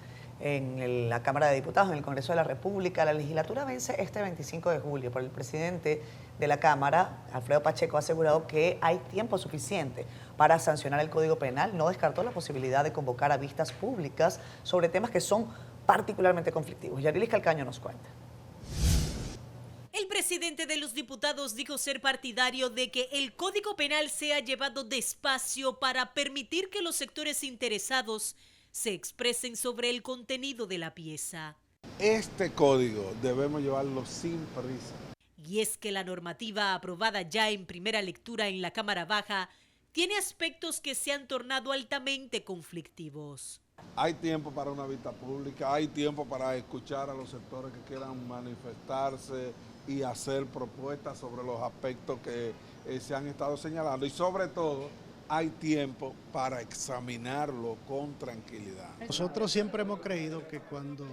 en la Cámara de Diputados, en el Congreso de la República. La legislatura vence este 25 de julio, pero el presidente de la Cámara, Alfredo Pacheco, ha asegurado que hay tiempo suficiente para sancionar el Código Penal. No descartó la posibilidad de convocar a vistas públicas sobre temas que son particularmente conflictivos. Yarilis Calcaño nos cuenta. El presidente de los diputados dijo ser partidario de que el Código Penal sea llevado despacio para permitir que los sectores interesados se expresen sobre el contenido de la pieza. Este código debemos llevarlo sin prisa. Y es que la normativa aprobada ya en primera lectura en la Cámara Baja tiene aspectos que se han tornado altamente conflictivos. Hay tiempo para una vista pública, hay tiempo para escuchar a los sectores que quieran manifestarse y hacer propuestas sobre los aspectos que se han estado señalando. Y sobre todo, hay tiempo para examinarlo con tranquilidad. Nosotros siempre hemos creído que cuando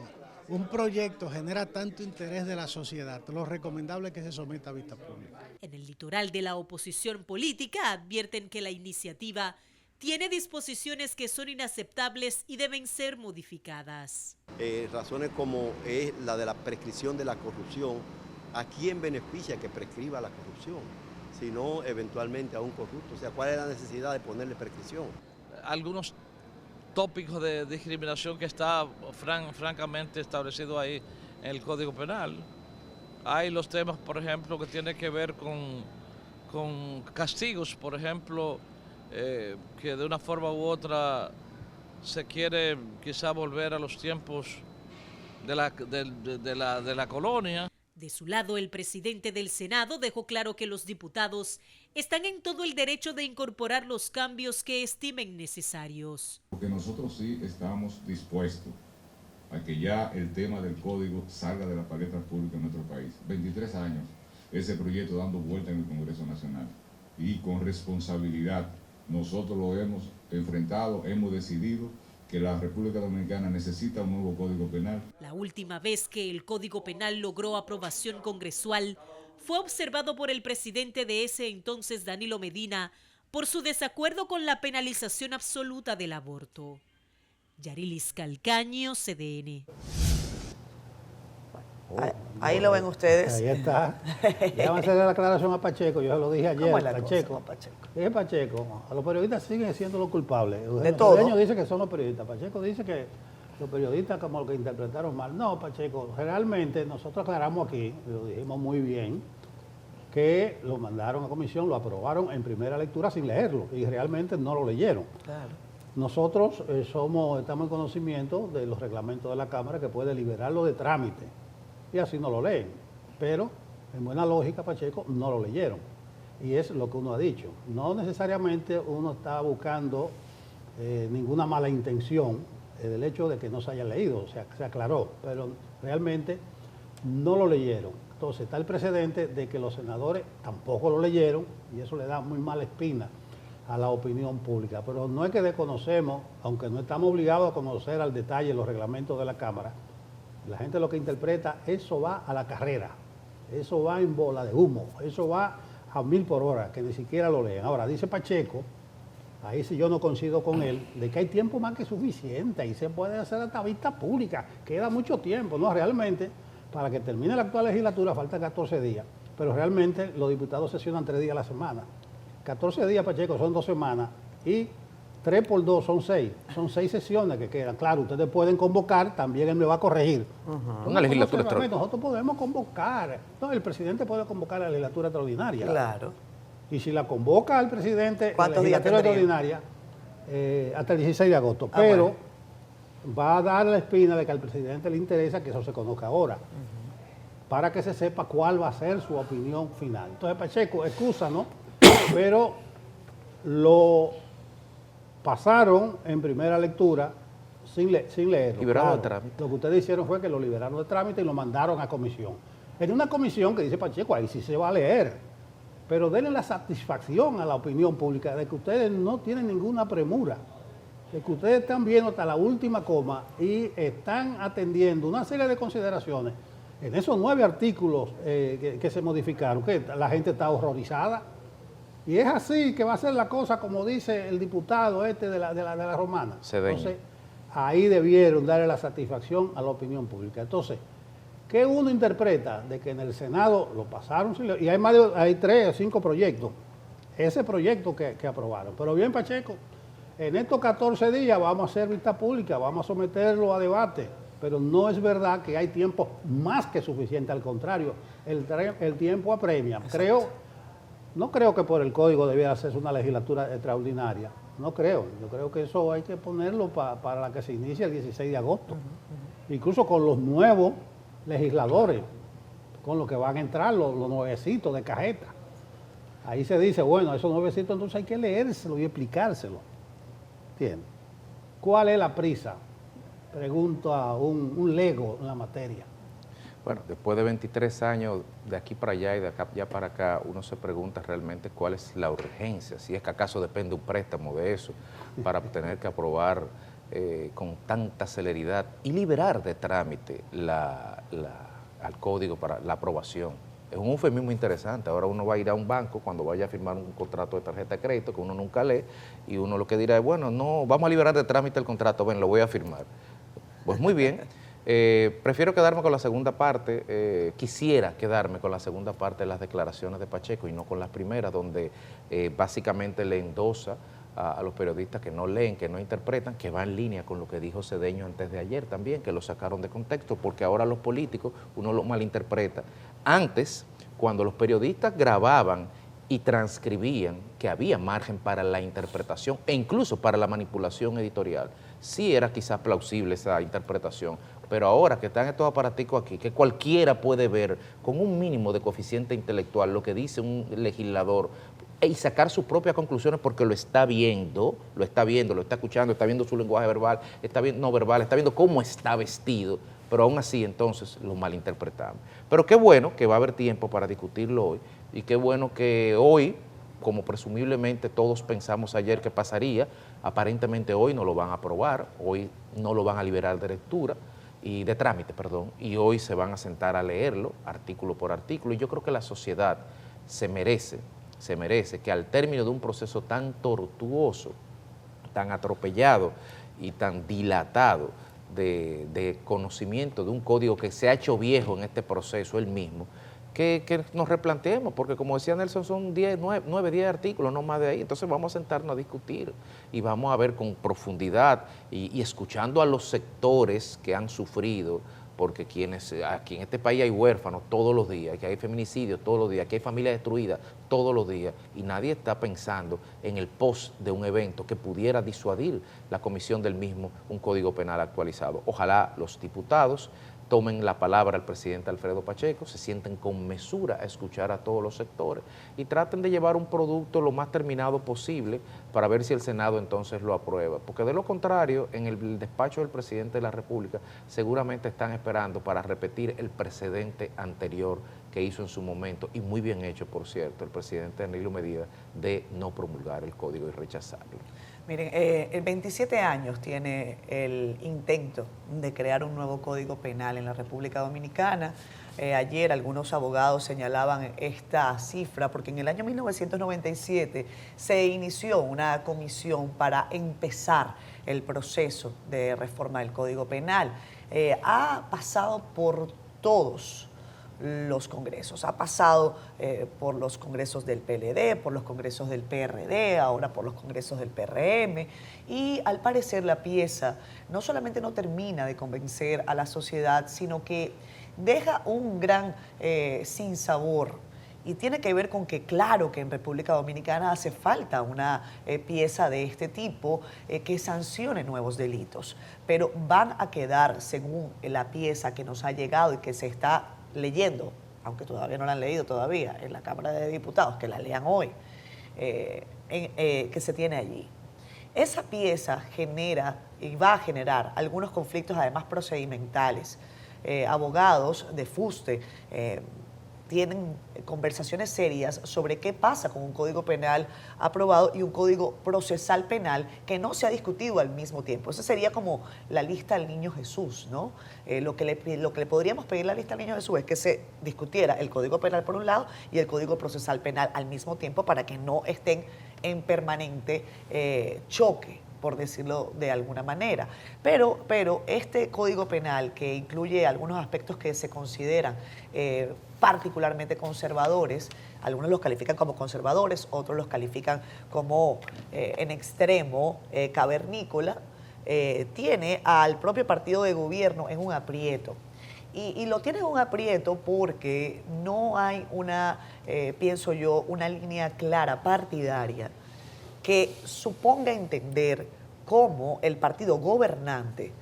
un proyecto genera tanto interés de la sociedad, lo recomendable es que se someta a vista pública. En el litoral de la oposición política advierten que la iniciativa tiene disposiciones que son inaceptables y deben ser modificadas. Razones como es la de la prescripción de la corrupción. ¿A quién beneficia que prescriba la corrupción? Sino eventualmente a un corrupto. O sea, ¿cuál es la necesidad de ponerle prescripción? Algunos tópicos de discriminación que está francamente establecido ahí en el Código Penal. Hay los temas, por ejemplo, que tienen que ver con castigos, por ejemplo, que de una forma u otra se quiere quizá volver a los tiempos de la colonia. De su lado, el presidente del Senado dejó claro que los diputados están en todo el derecho de incorporar los cambios que estimen necesarios. Porque nosotros sí estamos dispuestos a que ya el tema del código salga de la palestra pública en nuestro país. 23 años ese proyecto dando vuelta en el Congreso Nacional y con responsabilidad nosotros lo hemos enfrentado, hemos decidido que la República Dominicana necesita un nuevo Código Penal. La última vez que el Código Penal logró aprobación congresual fue observado por el presidente de ese entonces, Danilo Medina, por su desacuerdo con la penalización absoluta del aborto. Yarilis Calcaño, CDN. Ahí lo ven ustedes. Ahí está. Ya van a hacer la aclaración a Pacheco, yo se lo dije ayer. ¿Cómo es la Pacheco. cosa, Pacheco? Dije Pacheco, a los periodistas siguen siendo los culpables. De todo. Eugenio dice que son los periodistas. Pacheco dice que los periodistas como los que interpretaron mal. No, Pacheco, realmente nosotros aclaramos aquí, lo dijimos muy bien, que lo mandaron a comisión, lo aprobaron en primera lectura sin leerlo y realmente no lo leyeron. Claro. Nosotros estamos en conocimiento de los reglamentos de la Cámara que puede liberarlo de trámite y así no lo leen. Pero en buena lógica, Pacheco, no lo leyeron. Y es lo que uno ha dicho. No necesariamente uno está buscando ninguna mala intención del hecho de que no se haya leído, o sea, se aclaró, pero realmente no lo leyeron. Entonces está el precedente de que los senadores tampoco lo leyeron y eso le da muy mala espina a la opinión pública. Pero no es que desconocemos, aunque no estamos obligados a conocer al detalle los reglamentos de la Cámara, la gente lo que interpreta, eso va a la carrera, eso va en bola de humo, eso va a 1000 por hora, que ni siquiera lo leen. Ahora, dice Pacheco, ahí sí yo no coincido con él, de que hay tiempo más que suficiente y se puede hacer hasta vista pública, queda mucho tiempo, ¿no? Realmente, para que termine la actual legislatura faltan 14 días, pero realmente los diputados sesionan 3 días a la semana. 14 días, Pacheco, son 2 semanas y 3 por 2 son 6. Son 6 sesiones que quedan. Claro, ustedes pueden convocar, también él me va a corregir. Una legislatura extraordinaria. Nosotros podemos convocar. No, el presidente puede convocar a la legislatura extraordinaria. Claro. Y si la convoca al presidente, la ¿cuántos días legislatura tendría? extraordinaria, hasta el 16 de agosto. Pero va a dar la espina de que al presidente le interesa que eso se conozca ahora, para que se sepa cuál va a ser su opinión final. Entonces, Pacheco, excusa, ¿no? Pero lo pasaron en primera lectura sin leerlo. Liberado Claro, de trámite. lo que ustedes hicieron fue que lo liberaron de trámite y lo mandaron a comisión. en una comisión que dice Pacheco, ahí sí se va a leer, pero denle la satisfacción a la opinión pública de que ustedes no tienen ninguna premura, de que ustedes están viendo hasta la última coma y están atendiendo una serie de consideraciones en esos 9 artículos que se modificaron, que la gente está horrorizada. Y es así que va a ser la cosa, como dice el diputado de la Romana. Cedeño. Entonces, ahí debieron darle la satisfacción a la opinión pública. Entonces, ¿qué uno interpreta? De que en el Senado lo pasaron, y hay 3 o 5 proyectos. Ese proyecto que aprobaron. Pero bien, Pacheco, en estos 14 días vamos a hacer vista pública, vamos a someterlo a debate. Pero no es verdad que hay tiempo más que suficiente, al contrario, el tiempo apremia. No creo que por el código debiera hacerse una legislatura extraordinaria, no creo. Yo creo que eso hay que ponerlo para la que se inicie el 16 de agosto. Incluso con los nuevos legisladores, con los que van a entrar los nuevecitos de cajeta. Ahí se dice, bueno, esos nuevecitos entonces hay que leérselo y explicárselo. ¿Entiendes? ¿Cuál es la prisa? Pregunto a un lego en la materia. Bueno, después de 23 años de aquí para allá y de acá ya para acá, uno se pregunta realmente cuál es la urgencia, si es que acaso depende un préstamo de eso para tener que aprobar con tanta celeridad y liberar de trámite al código para la aprobación. Es un eufemismo interesante. Ahora uno va a ir a un banco cuando vaya a firmar un contrato de tarjeta de crédito que uno nunca lee y uno lo que dirá es, bueno, no, vamos a liberar de trámite el contrato, ven, lo voy a firmar. Pues muy bien. Prefiero quedarme con la segunda parte, quisiera quedarme con la segunda parte de las declaraciones de Pacheco y no con las primeras, donde básicamente le endosa a los periodistas que no leen, que no interpretan, que va en línea con lo que dijo Cedeño antes de ayer también, que lo sacaron de contexto, porque ahora los políticos uno lo malinterpreta. Antes, cuando los periodistas grababan y transcribían, que había margen para la interpretación e incluso para la manipulación editorial, sí era quizás plausible esa interpretación, pero ahora que están estos aparaticos aquí, que cualquiera puede ver con un mínimo de coeficiente intelectual lo que dice un legislador y sacar sus propias conclusiones porque lo está viendo, lo está escuchando, está viendo su lenguaje verbal, está viendo cómo está vestido, pero aún así entonces lo malinterpretamos. Pero qué bueno que va a haber tiempo para discutirlo hoy y qué bueno que hoy, como presumiblemente todos pensamos ayer que pasaría, aparentemente hoy no lo van a aprobar, hoy no lo van a liberar de lectura y de trámite, perdón, y hoy se van a sentar a leerlo artículo por artículo y yo creo que la sociedad se merece que al término de un proceso tan tortuoso, tan atropellado y tan dilatado de conocimiento de un código que se ha hecho viejo en este proceso él mismo, que nos replanteemos, porque como decía Nelson, son 9, 10 artículos, no más de ahí. Entonces vamos a sentarnos a discutir y vamos a ver con profundidad y escuchando a los sectores que han sufrido, porque aquí en este país hay huérfanos todos los días, que hay feminicidios todos los días, que hay familias destruidas todos los días, y nadie está pensando en el post de un evento que pudiera disuadir la comisión del mismo, un código penal actualizado. Ojalá los diputados tomen la palabra al presidente Alfredo Pacheco, se sienten con mesura a escuchar a todos los sectores y traten de llevar un producto lo más terminado posible para ver si el Senado entonces lo aprueba. Porque de lo contrario, en el despacho del presidente de la República seguramente están esperando para repetir el precedente anterior que hizo en su momento, y muy bien hecho, por cierto, el presidente Danilo Medina, de no promulgar el código y rechazarlo. Miren, el 27 años tiene el intento de crear un nuevo código penal en la República Dominicana. Ayer algunos abogados señalaban esta cifra porque en el año 1997 se inició una comisión para empezar el proceso de reforma del Código Penal. Ha pasado por todos los congresos, ha pasado por los congresos del PLD, por los congresos del PRD, ahora por los congresos del PRM, y al parecer la pieza no solamente no termina de convencer a la sociedad, sino que deja un gran sinsabor. Y tiene que ver con que, claro, que en República Dominicana hace falta una pieza de este tipo que sancione nuevos delitos, pero van a quedar, según la pieza que nos ha llegado y que se está leyendo, aunque todavía no la han leído todavía, en la Cámara de Diputados, que la lean hoy, que se tiene allí. Esa pieza genera y va a generar algunos conflictos además procedimentales, abogados de fuste tienen conversaciones serias sobre qué pasa con un código penal aprobado y un código procesal penal que no se ha discutido al mismo tiempo. Esa sería como la lista del niño Jesús, ¿no? Lo que le podríamos pedir a la lista del niño Jesús es que se discutiera el código penal por un lado y el código procesal penal al mismo tiempo para que no estén en permanente choque, por decirlo de alguna manera. Pero este código penal, que incluye algunos aspectos que se consideran particularmente conservadores, algunos los califican como conservadores, otros los califican como en extremo cavernícola, tiene al propio partido de gobierno en un aprieto. Y lo tiene en un aprieto porque no hay pienso yo, una línea clara partidaria que suponga entender cómo el partido gobernante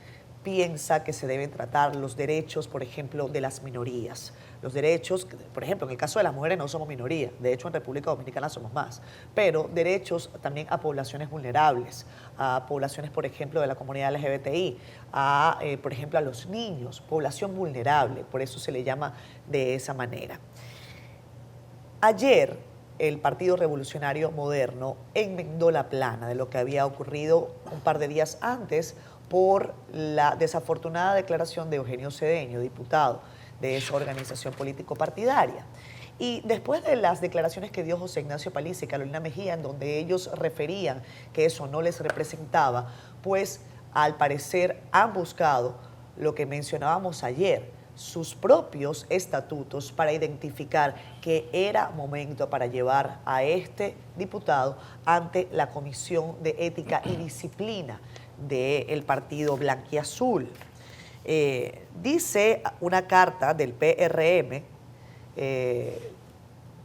piensa que se deben tratar los derechos, por ejemplo, de las minorías. Los derechos, por ejemplo, en el caso de las mujeres no somos minoría, de hecho en República Dominicana somos más, pero derechos también a poblaciones vulnerables, a poblaciones, por ejemplo, de la comunidad LGBTI, por ejemplo, a los niños, población vulnerable, por eso se le llama de esa manera. Ayer, el Partido Revolucionario Moderno enmendó la plana de lo que había ocurrido un par de días antes por la desafortunada declaración de Eugenio Cedeño, diputado de esa organización político-partidaria. Y después de las declaraciones que dio José Ignacio Paliza y Carolina Mejía, en donde ellos referían que eso no les representaba, pues al parecer han buscado lo que mencionábamos ayer, sus propios estatutos para identificar que era momento para llevar a este diputado ante la Comisión de Ética y Disciplina del Partido Blanquiazul. Dice una carta del PRM,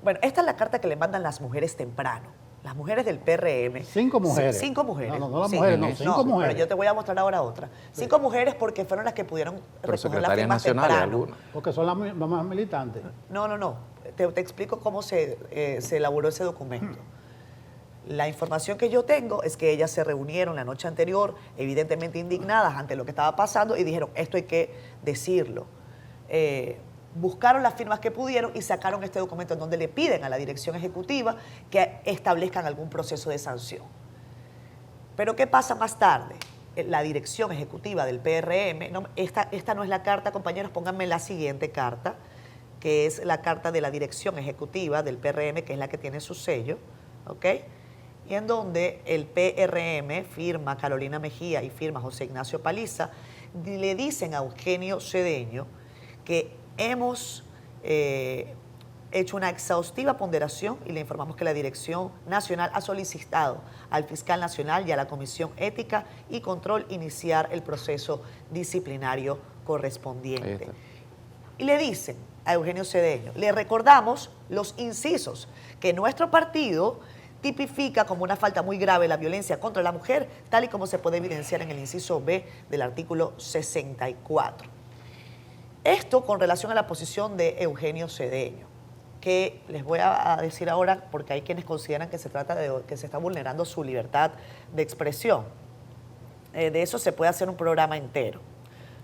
bueno, esta es la carta que le mandan las mujeres temprano. Las mujeres del PRM. 5 mujeres. 5 mujeres. No las mujeres, no, 5 mujeres. Pero yo te voy a mostrar ahora otra. 5 mujeres porque fueron las que pudieron recoger las firmas nacionales, temprano. Porque son las más militantes. No. Te explico cómo se elaboró ese documento. La información que yo tengo es que ellas se reunieron la noche anterior, evidentemente indignadas ante lo que estaba pasando, y dijeron, esto hay que decirlo. Buscaron las firmas que pudieron y sacaron este documento en donde le piden a la dirección ejecutiva que establezcan algún proceso de sanción. Pero ¿qué pasa más tarde? La dirección ejecutiva del PRM, esta no es la carta, compañeros, pónganme la siguiente carta, que es la carta de la dirección ejecutiva del PRM, que es la que tiene su sello, ¿ok? Y en donde el PRM firma Carolina Mejía y firma José Ignacio Paliza, le dicen a Eugenio Cedeño que hemos hecho una exhaustiva ponderación y le informamos que la Dirección Nacional ha solicitado al Fiscal Nacional y a la Comisión Ética y Control iniciar el proceso disciplinario correspondiente. Y le dicen a Eugenio Cedeño, le recordamos los incisos que nuestro partido tipifica como una falta muy grave la violencia contra la mujer, tal y como se puede evidenciar en el inciso B del artículo 64. Esto con relación a la posición de Eugenio Cedeño, que les voy a decir ahora porque hay quienes consideran que se trata de que se está vulnerando su libertad de expresión. De eso se puede hacer un programa entero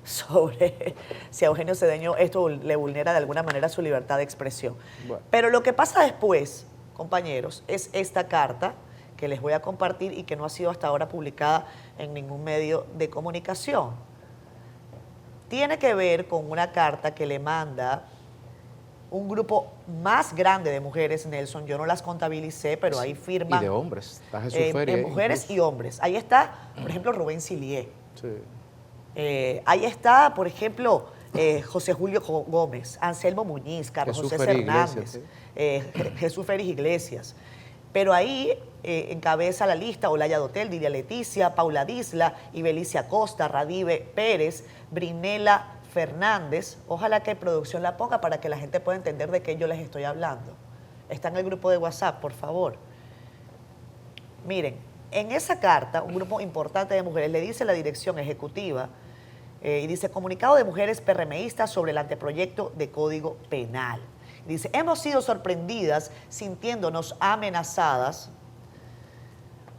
sobre si a Eugenio Cedeño esto le vulnera de alguna manera su libertad de expresión. Bueno. Pero lo que pasa después, compañeros, es esta carta que les voy a compartir y que no ha sido hasta ahora publicada en ningún medio de comunicación. Tiene que ver con una carta que le manda un grupo más grande de mujeres, Nelson. Yo no las contabilicé, pero ahí firman. Y de hombres. Está Jesús Feri, mujeres incluso. Y hombres. Ahí está, por ejemplo, Rubén Silié. Sí. Ahí está, por ejemplo, José Julio Gómez, Anselmo Muñiz, Carlos José Hernández, Jesús Félix Iglesias. Pero ahí encabeza la lista Olaya Dotel, Dilia Leticia, Paula Disla, Ibelicia Costa, Radive Pérez, Brinela Fernández. Ojalá que producción la ponga para que la gente pueda entender de qué yo les estoy hablando. Está en el grupo de WhatsApp, por favor. Miren, en esa carta, un grupo importante de mujeres le dice a la dirección ejecutiva, y dice, comunicado de mujeres PRMistas sobre el anteproyecto de Código Penal. Dice, hemos sido sorprendidas sintiéndonos amenazadas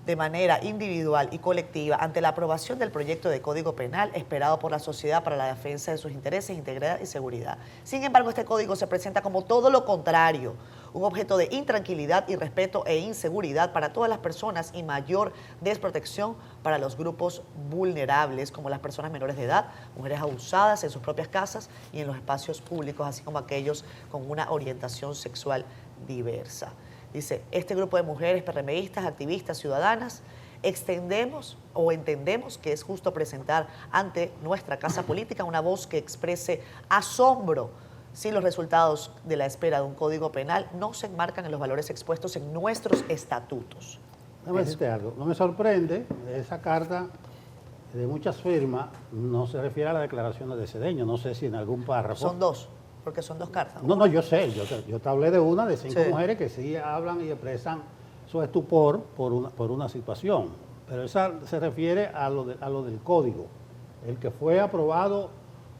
de manera individual y colectiva ante la aprobación del proyecto de Código Penal esperado por la sociedad para la defensa de sus intereses, integridad y seguridad. Sin embargo, este código se presenta como todo lo contrario, un objeto de intranquilidad, irrespeto e inseguridad para todas las personas y mayor desprotección para los grupos vulnerables, como las personas menores de edad, mujeres abusadas en sus propias casas y en los espacios públicos, así como aquellos con una orientación sexual diversa. Dice, este grupo de mujeres PRMistas, activistas, ciudadanas, extendemos o entendemos que es justo presentar ante nuestra casa política una voz que exprese asombro si los resultados de la espera de un código penal no se enmarcan en los valores expuestos en nuestros estatutos. Déjame decirte algo, no me sorprende, esa carta de muchas firmas no se refiere a las declaraciones de Cedeño, no sé si en algún párrafo. Son dos. Porque son dos cartas. No, yo sé, yo te hablé de una de 5 mujeres que sí hablan y expresan su estupor por una situación, pero esa se refiere a lo del código, el que fue aprobado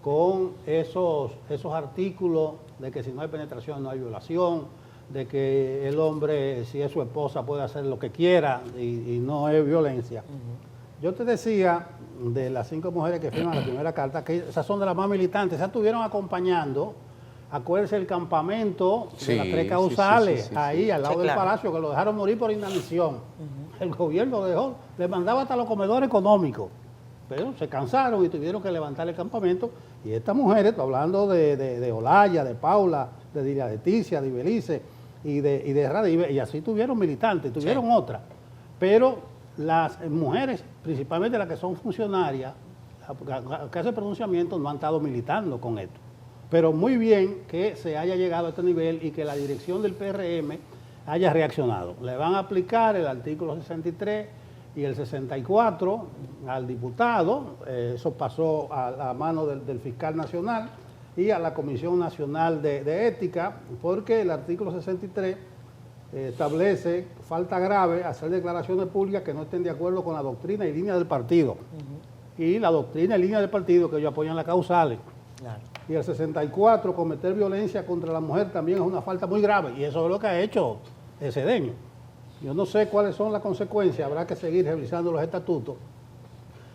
con esos artículos de que si no hay penetración no hay violación, de que el hombre, si es su esposa, puede hacer lo que quiera y no es violencia. Yo te decía de las 5 mujeres que firman la primera carta, que esas son de las más militantes, esas estuvieron acompañando. Acuérdense el campamento de las 3 causales, ahí al lado del palacio, que lo dejaron morir por inanición. El gobierno dejó, le mandaba hasta los comedores económicos, pero se cansaron y tuvieron que levantar el campamento. Y estas mujeres, estoy hablando de Olaya, de Paula, de Dilia Leticia, de Ibelice y de Radive, y así tuvieron militantes, tuvieron otras. Pero las mujeres, principalmente las que son funcionarias, que hacen pronunciamiento, no han estado militando con esto. Pero muy bien que se haya llegado a este nivel y que la dirección del PRM haya reaccionado. Le van a aplicar el artículo 63 y el 64 al diputado, eso pasó a la mano del fiscal nacional y a la Comisión Nacional de Ética, porque el artículo 63 establece falta grave hacer declaraciones públicas que no estén de acuerdo con la doctrina y línea del partido. Y la doctrina y línea del partido que ellos apoyan las causales. Claro. Y el 64, cometer violencia contra la mujer también es una falta muy grave, y eso es lo que ha hecho Cedeño. Yo no sé cuáles son las consecuencias, habrá que seguir revisando los estatutos.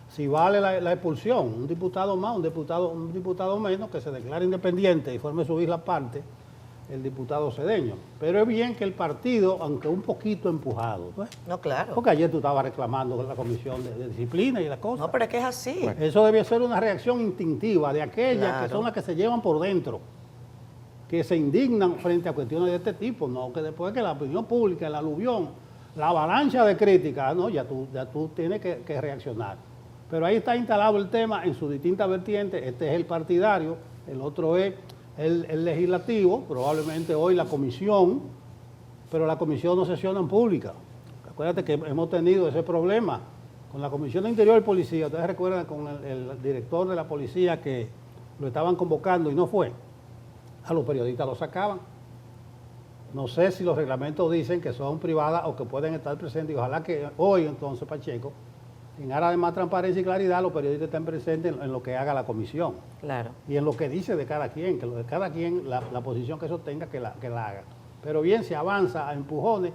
Si vale la expulsión, un diputado más, un diputado menos, que se declare independiente y forme su isla aparte, el diputado Cedeño. Pero es bien que el partido, aunque un poquito empujado, ¿no? No, claro. Porque ayer tú estabas reclamando la comisión de disciplina y las cosas. No, pero es que es así. Bueno, eso debía ser una reacción instintiva de aquellas que son las que se llevan por dentro, que se indignan frente a cuestiones de este tipo, no que después que la opinión pública, el aluvión, la avalancha de críticas, no, ya tú tienes que reaccionar. Pero ahí está instalado el tema en sus distintas vertientes. Este es el partidario, el otro es el legislativo, probablemente hoy la comisión, pero la comisión no sesiona en pública. Acuérdate que hemos tenido ese problema con la Comisión de Interior y Policía. Ustedes recuerdan con el director de la policía que lo estaban convocando y no fue. A los periodistas lo sacaban. No sé si los reglamentos dicen que son privadas o que pueden estar presentes. Y ojalá que hoy, entonces, Pacheco, en aras de más transparencia y claridad, los periodistas estén presentes en lo que haga la comisión. Claro. Y en lo que dice de cada quien, que lo de cada quien, la posición que sostenga, que la haga. Pero bien, se avanza a empujones,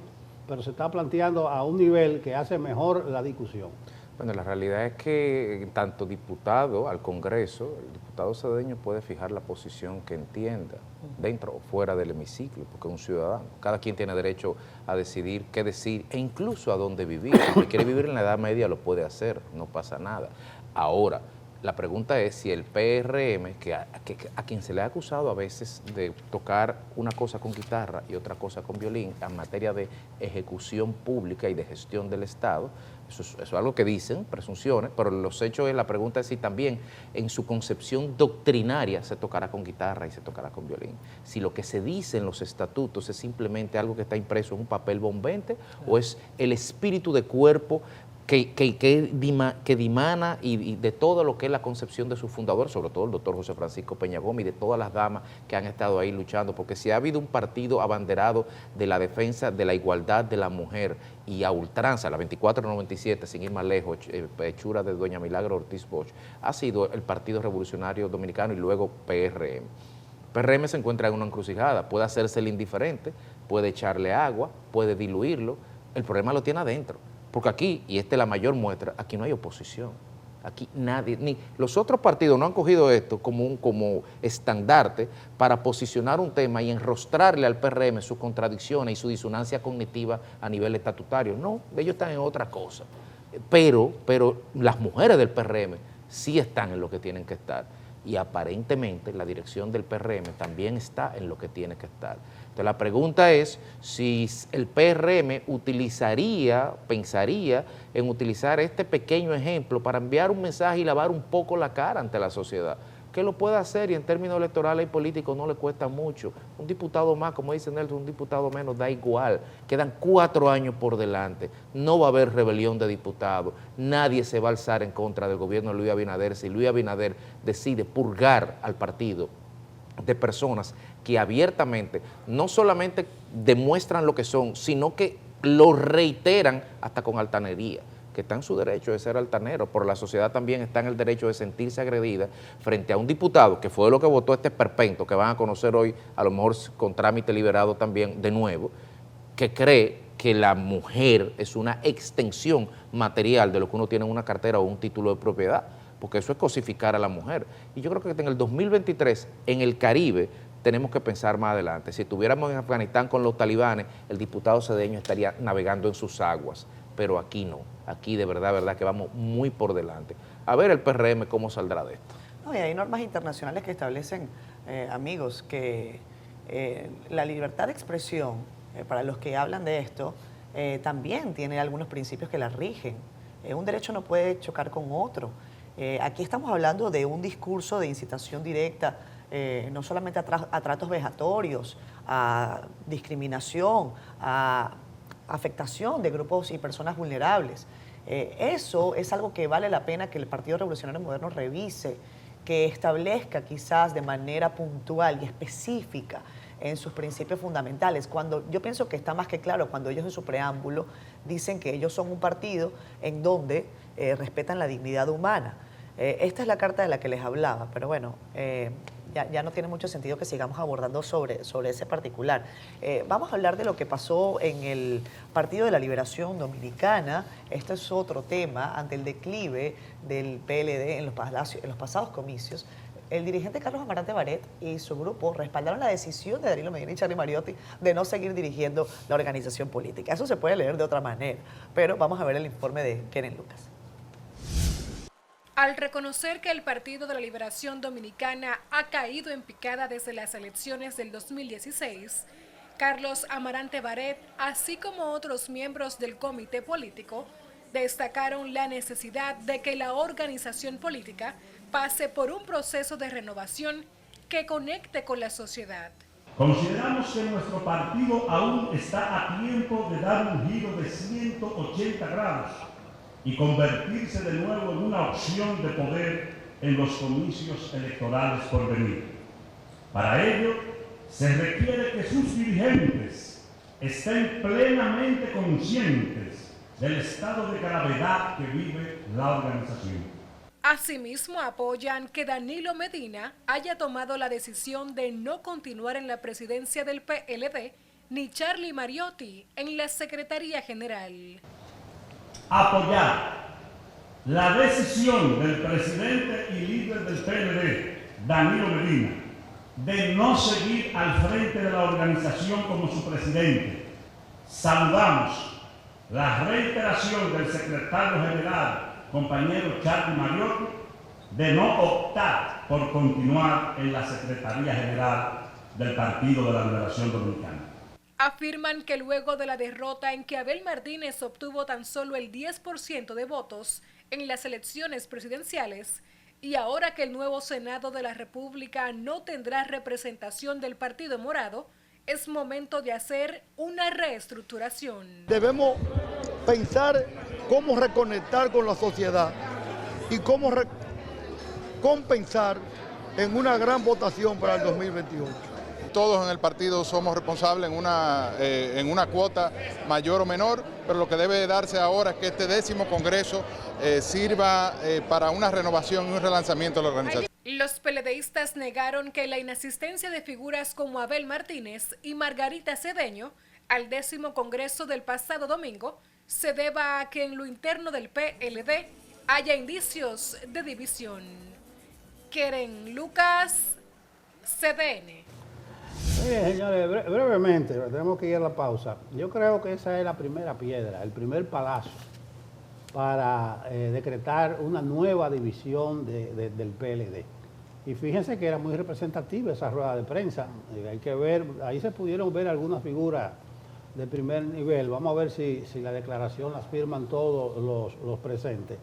pero se está planteando a un nivel que hace mejor la discusión. Bueno, la realidad es que tanto diputado al Congreso, el diputado Cedeño puede fijar la posición que entienda, dentro o fuera del hemiciclo, porque es un ciudadano. Cada quien tiene derecho a decidir qué decir e incluso a dónde vivir. Si quiere vivir en la Edad Media lo puede hacer, no pasa nada. Ahora, la pregunta es si el PRM, a quien se le ha acusado a veces de tocar una cosa con guitarra y otra cosa con violín en materia de ejecución pública y de gestión del Estado, eso es algo que dicen, presunciones, pero los hechos, la pregunta es si también en su concepción doctrinaria se tocará con guitarra y se tocará con violín. Si lo que se dice en los estatutos es simplemente algo que está impreso en un papel bombente o es el espíritu de cuerpo que dimana y de todo lo que es la concepción de su fundador, sobre todo el doctor José Francisco Peña Gómez y de todas las damas que han estado ahí luchando, porque si ha habido un partido abanderado de la defensa de la igualdad de la mujer y a ultranza, la 2497, sin ir más lejos, hechura de doña Milagro Ortiz Bosch, ha sido el Partido Revolucionario Dominicano y luego PRM. PRM se encuentra en una encrucijada, puede hacerse el indiferente, puede echarle agua, puede diluirlo, el problema lo tiene adentro. Porque aquí, y esta es la mayor muestra, aquí no hay oposición. Aquí nadie, ni los otros partidos no han cogido esto como estandarte para posicionar un tema y enrostrarle al PRM sus contradicciones y su disonancia cognitiva a nivel estatutario. No, ellos están en otra cosa. Pero las mujeres del PRM sí están en lo que tienen que estar. Y aparentemente la dirección del PRM también está en lo que tiene que estar. Entonces la pregunta es si el PRM pensaría en utilizar este pequeño ejemplo para enviar un mensaje y lavar un poco la cara ante la sociedad. Que lo puede hacer y en términos electorales y políticos no le cuesta mucho. Un diputado más, como dice Nelson, un diputado menos, da igual. Quedan 4 años por delante. No va a haber rebelión de diputados. Nadie se va a alzar en contra del gobierno de Luis Abinader si Luis Abinader decide purgar al partido de personas que abiertamente no solamente demuestran lo que son, sino que lo reiteran hasta con altanería, que está en su derecho de ser altanero, pero la sociedad también está en el derecho de sentirse agredida frente a un diputado, que fue lo que votó este esperpento, que van a conocer hoy, a lo mejor con trámite liberado también de nuevo, que cree que la mujer es una extensión material de lo que uno tiene en una cartera o un título de propiedad, porque eso es cosificar a la mujer. Y yo creo que en el 2023, en el Caribe, tenemos que pensar más adelante. Si estuviéramos en Afganistán con los talibanes, el diputado cedeño estaría navegando en sus aguas, pero aquí no. Aquí de verdad que vamos muy por delante. A ver el PRM cómo saldrá de esto. No, y hay normas internacionales que establecen, amigos, que la libertad de expresión, para los que hablan de esto, también tiene algunos principios que la rigen. Un derecho no puede chocar con otro. Aquí estamos hablando de un discurso de incitación directa, no solamente a tratos vejatorios, a discriminación, a afectación de grupos y personas vulnerables. Eso es algo que vale la pena que el Partido Revolucionario Moderno revise, que establezca quizás de manera puntual y específica en sus principios fundamentales. Cuando yo pienso que está más que claro cuando ellos en su preámbulo dicen que ellos son un partido en donde respetan la dignidad humana. Esta es la carta de la que les hablaba, pero bueno, ya no tiene mucho sentido que sigamos abordando sobre ese particular. Vamos a hablar de lo que pasó en el Partido de la Liberación Dominicana. Este es otro tema ante el declive del PLD en los pasados comicios. El dirigente Carlos Amarante Barret y su grupo respaldaron la decisión de Danilo Medina y Charly Mariotti de no seguir dirigiendo la organización política. Eso se puede leer de otra manera, pero vamos a ver el informe de Kenen Lucas. Al reconocer que el Partido de la Liberación Dominicana ha caído en picada desde las elecciones del 2016, Carlos Amarante Barret, así como otros miembros del comité político, destacaron la necesidad de que la organización política pase por un proceso de renovación que conecte con la sociedad. Consideramos que nuestro partido aún está a tiempo de dar un giro de 180 grados y convertirse de nuevo en una opción de poder en los comicios electorales por venir. Para ello, se requiere que sus dirigentes estén plenamente conscientes del estado de gravedad que vive la organización. Asimismo, apoyan que Danilo Medina haya tomado la decisión de no continuar en la presidencia del PLD, ni Charly Mariotti en la Secretaría General. Apoyar la decisión del presidente y líder del PLD, Danilo Medina, de no seguir al frente de la organización como su presidente. Saludamos la reiteración del secretario general, compañero Charly Mariotti, de no optar por continuar en la Secretaría General del Partido de la Liberación Dominicana. Afirman que luego de la derrota en que Abel Martínez obtuvo tan solo el 10% de votos en las elecciones presidenciales, y ahora que el nuevo Senado de la República no tendrá representación del Partido Morado, es momento de hacer una reestructuración. Debemos pensar cómo reconectar con la sociedad y cómo compensar en una gran votación para el 2028. Todos en el partido somos responsables en una cuota mayor o menor, pero lo que debe darse ahora es que este 10º Congreso sirva para una renovación y un relanzamiento de la organización. Los PLDistas negaron que la inasistencia de figuras como Abel Martínez y Margarita Cedeño al 10º Congreso del pasado domingo se deba a que en lo interno del PLD haya indicios de división. Keren Lucas, CDN. Mire, señores, brevemente, tenemos que ir a la pausa. Yo creo que esa es la primera piedra, el primer palazo para decretar una nueva división del PLD. Y fíjense que era muy representativa esa rueda de prensa. Hay que ver, ahí se pudieron ver algunas figuras de primer nivel. Vamos a ver si la declaración las firman todos los presentes.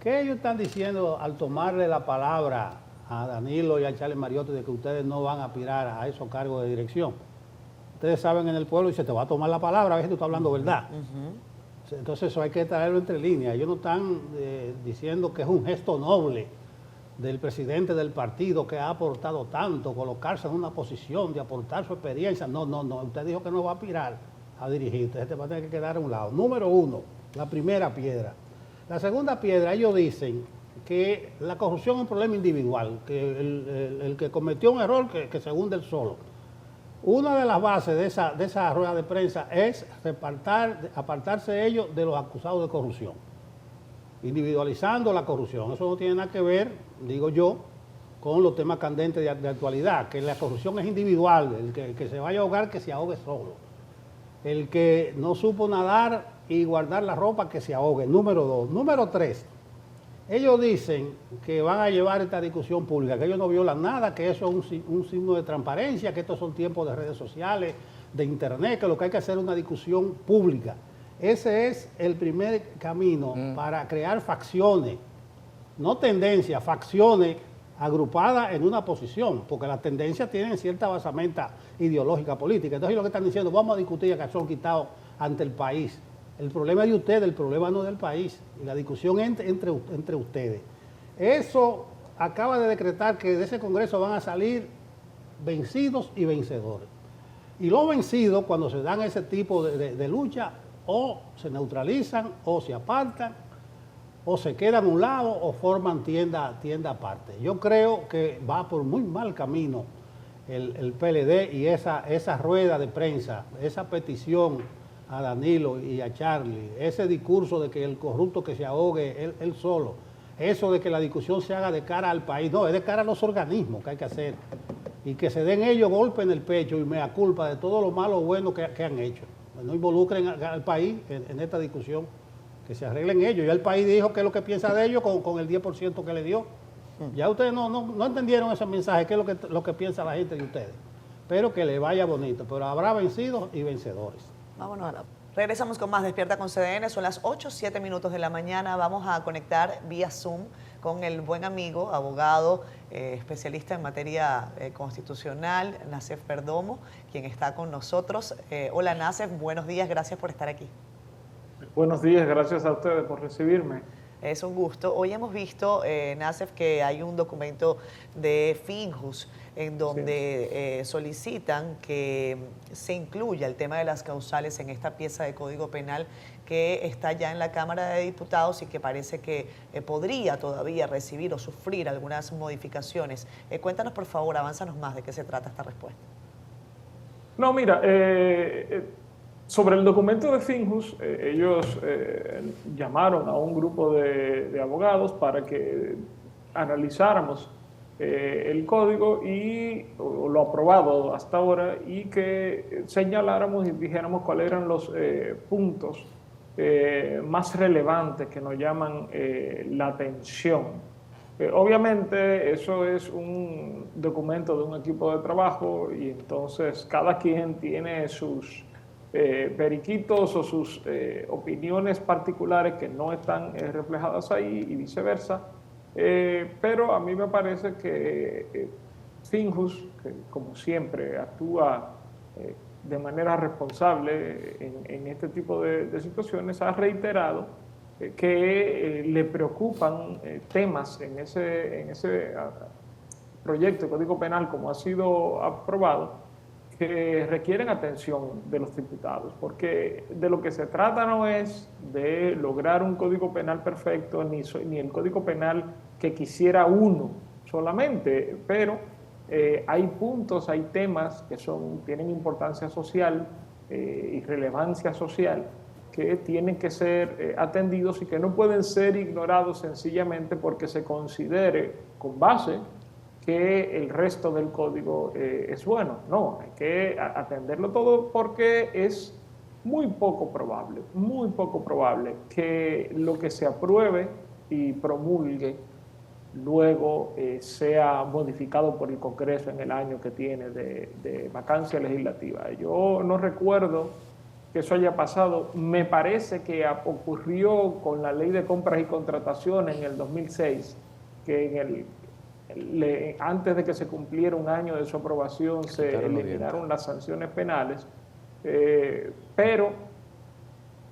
¿Qué ellos están diciendo al tomarle la palabra a Danilo y a Charles Mariotti de que ustedes no van a aspirar a esos cargos de dirección? Ustedes saben en el pueblo y se te va a tomar la palabra, a ver si tú estás hablando verdad. Entonces eso hay que traerlo entre líneas. Ellos no están diciendo que es un gesto noble del presidente del partido que ha aportado tanto, colocarse en una posición de aportar su experiencia. No. Usted dijo que no va a aspirar a dirigir. Usted se va a tener que quedar a un lado. Número uno, la primera piedra. La segunda piedra, ellos dicen que la corrupción es un problema individual, que el que cometió un error que se hunde él solo. Una de las bases de esa rueda de prensa es apartarse ellos de los acusados de corrupción, individualizando la corrupción. Eso no tiene nada que ver, digo yo, con los temas candentes de actualidad, que la corrupción es individual, el que se vaya a ahogar, que se ahogue solo. El que no supo nadar y guardar la ropa, que se ahogue. Número 2. Número 3. Ellos dicen que van a llevar esta discusión pública, que ellos no violan nada, que eso es un signo de transparencia, que estos son tiempos de redes sociales, de internet, que lo que hay que hacer es una discusión pública. Ese es el primer camino para crear facciones, no tendencias, facciones agrupadas en una posición, porque las tendencias tienen cierta basamenta ideológica política. Entonces lo que están diciendo, vamos a discutir a calzón quitado ante el país. El problema es de ustedes, el problema no es del país. Y la discusión entre ustedes. Eso acaba de decretar que de ese Congreso van a salir vencidos y vencedores. Y los vencidos, cuando se dan ese tipo de lucha, o se neutralizan, o se apartan, o se quedan a un lado, o forman tienda aparte. Yo creo que va por muy mal camino el PLD y esa rueda de prensa, esa petición a Danilo y a Charlie, ese discurso de que el corrupto que se ahogue él solo, eso de que la discusión se haga de cara al país, no, es de cara a los organismos que hay que hacer, y que se den ellos golpe en el pecho y mea culpa de todo lo malo o bueno que han hecho. No involucren al país en esta discusión, que se arreglen ellos. Ya el país dijo qué es lo que piensa de ellos con el 10% que le dio. Ya ustedes no entendieron ese mensaje, qué es lo que piensa la gente de ustedes. Pero que le vaya bonito, pero habrá vencidos y vencedores. Vámonos a la... Regresamos con más Despierta con CDN. Son las 8:07 minutos de la mañana. Vamos a conectar vía Zoom con el buen amigo, abogado, especialista en materia constitucional, Nacef Perdomo, quien está con nosotros. Hola Nacef, buenos días, gracias por estar aquí. Buenos días, gracias a ustedes por recibirme. Es un gusto. Hoy hemos visto, Nacef, que hay un documento de Finjus en donde solicitan que se incluya el tema de las causales en esta pieza de Código Penal que está ya en la Cámara de Diputados y que parece que podría todavía recibir o sufrir algunas modificaciones. Cuéntanos, por favor, avánzanos más de qué se trata esta respuesta. No, mira, sobre el documento de Finjus, ellos llamaron a un grupo de abogados para que analizáramos el código y lo aprobado hasta ahora y que señaláramos y dijéramos cuáles eran los puntos más relevantes que nos llaman la atención. Obviamente eso es un documento de un equipo de trabajo y entonces cada quien tiene sus periquitos o sus opiniones particulares que no están reflejadas ahí y viceversa. Pero a mí me parece que Finjus, que como siempre actúa de manera responsable en este tipo de situaciones, ha reiterado que le preocupan temas en ese proyecto de Código Penal como ha sido aprobado, que requieren atención de los diputados, porque de lo que se trata no es de lograr un código penal perfecto, ni el código penal que quisiera uno solamente, pero hay puntos, hay temas que tienen importancia social y relevancia social, que tienen que ser atendidos y que no pueden ser ignorados sencillamente porque se considere con base que el resto del código es bueno. No, hay que atenderlo todo porque es muy poco probable que lo que se apruebe y promulgue luego sea modificado por el Congreso en el año que tiene de vacancia legislativa. Yo no recuerdo que eso haya pasado. Me parece que ocurrió con la Ley de Compras y Contrataciones en el 2006, que antes de que se cumpliera un año de su aprobación se eliminaron las sanciones penales, pero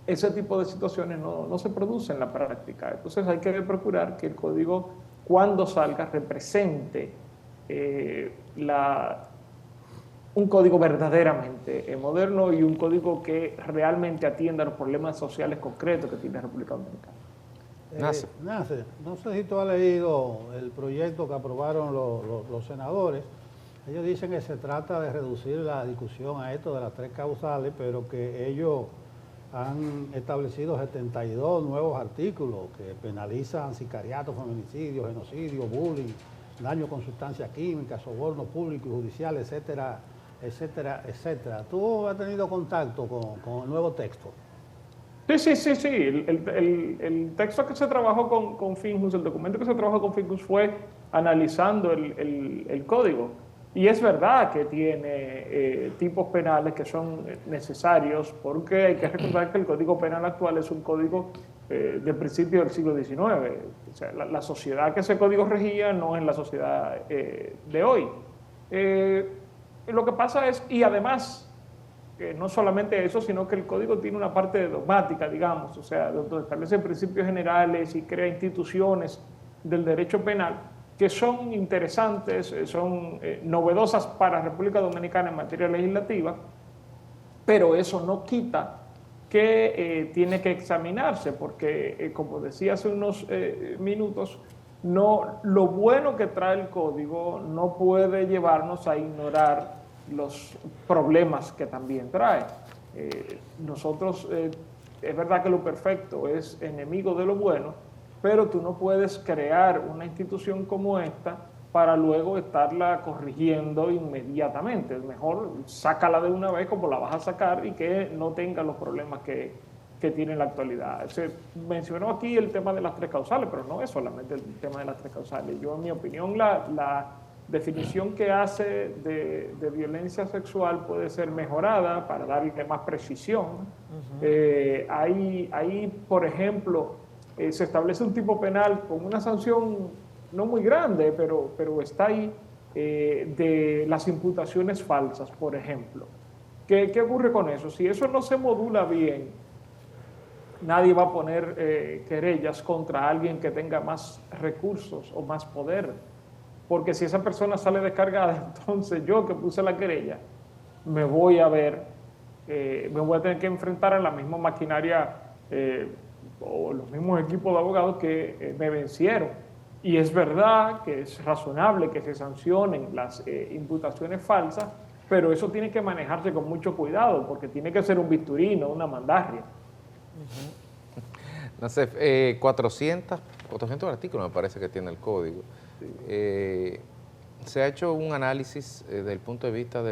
ese tipo de situaciones no se producen en la práctica. Entonces hay que procurar que el código, cuando salga, represente un código verdaderamente moderno y un código que realmente atienda los problemas sociales concretos que tiene la República Dominicana. Nace, no sé si tú has leído el proyecto que aprobaron los senadores. Ellos dicen que se trata de reducir la discusión a esto de las 3 causales, pero que ellos han establecido 72 nuevos artículos que penalizan sicariato, feminicidio, genocidio, bullying, daño con sustancias químicas, soborno público y judicial, etcétera, etcétera, etcétera. ¿Tú has tenido contacto con el nuevo texto? Sí. El texto que se trabajó con Finjus, el documento que se trabajó con Finjus fue analizando el código. Y es verdad que tiene tipos penales que son necesarios, porque hay que recordar que el Código Penal actual es un código del principio del siglo XIX. O sea, la sociedad que ese código regía no es la sociedad de hoy. Lo que pasa es, y además, no solamente eso, sino que el código tiene una parte de dogmática, digamos, o sea, donde establece principios generales y crea instituciones del derecho penal que son interesantes, son novedosas para la República Dominicana en materia legislativa, pero eso no quita que tiene que examinarse, porque, como decía hace unos minutos, lo bueno que trae el código no puede llevarnos a ignorar los problemas que también trae. Nosotros, es verdad que lo perfecto es enemigo de lo bueno, pero tú no puedes crear una institución como esta para luego estarla corrigiendo inmediatamente. Es mejor sácala de una vez como la vas a sacar y que no tenga los problemas que tiene en la actualidad. Se mencionó aquí el tema de las 3 causales, pero no es solamente el tema de las 3 causales. Yo, en mi opinión, la definición que hace de violencia sexual puede ser mejorada para darle más precisión. Ahí, por ejemplo, se establece un tipo penal con una sanción no muy grande, pero está ahí, de las imputaciones falsas, por ejemplo. ¿Qué ocurre con eso? Si eso no se modula bien, nadie va a poner querellas contra alguien que tenga más recursos o más poder, porque si esa persona sale descargada, entonces yo que puse la querella me voy a tener que enfrentar a la misma maquinaria o los mismos equipos de abogados que me vencieron. Y es verdad que es razonable que se sancionen las imputaciones falsas, pero eso tiene que manejarse con mucho cuidado, porque tiene que ser un bisturí, no una mandarria. No sé, 400 artículos me parece que tiene el código. Se ha hecho un análisis desde el punto de vista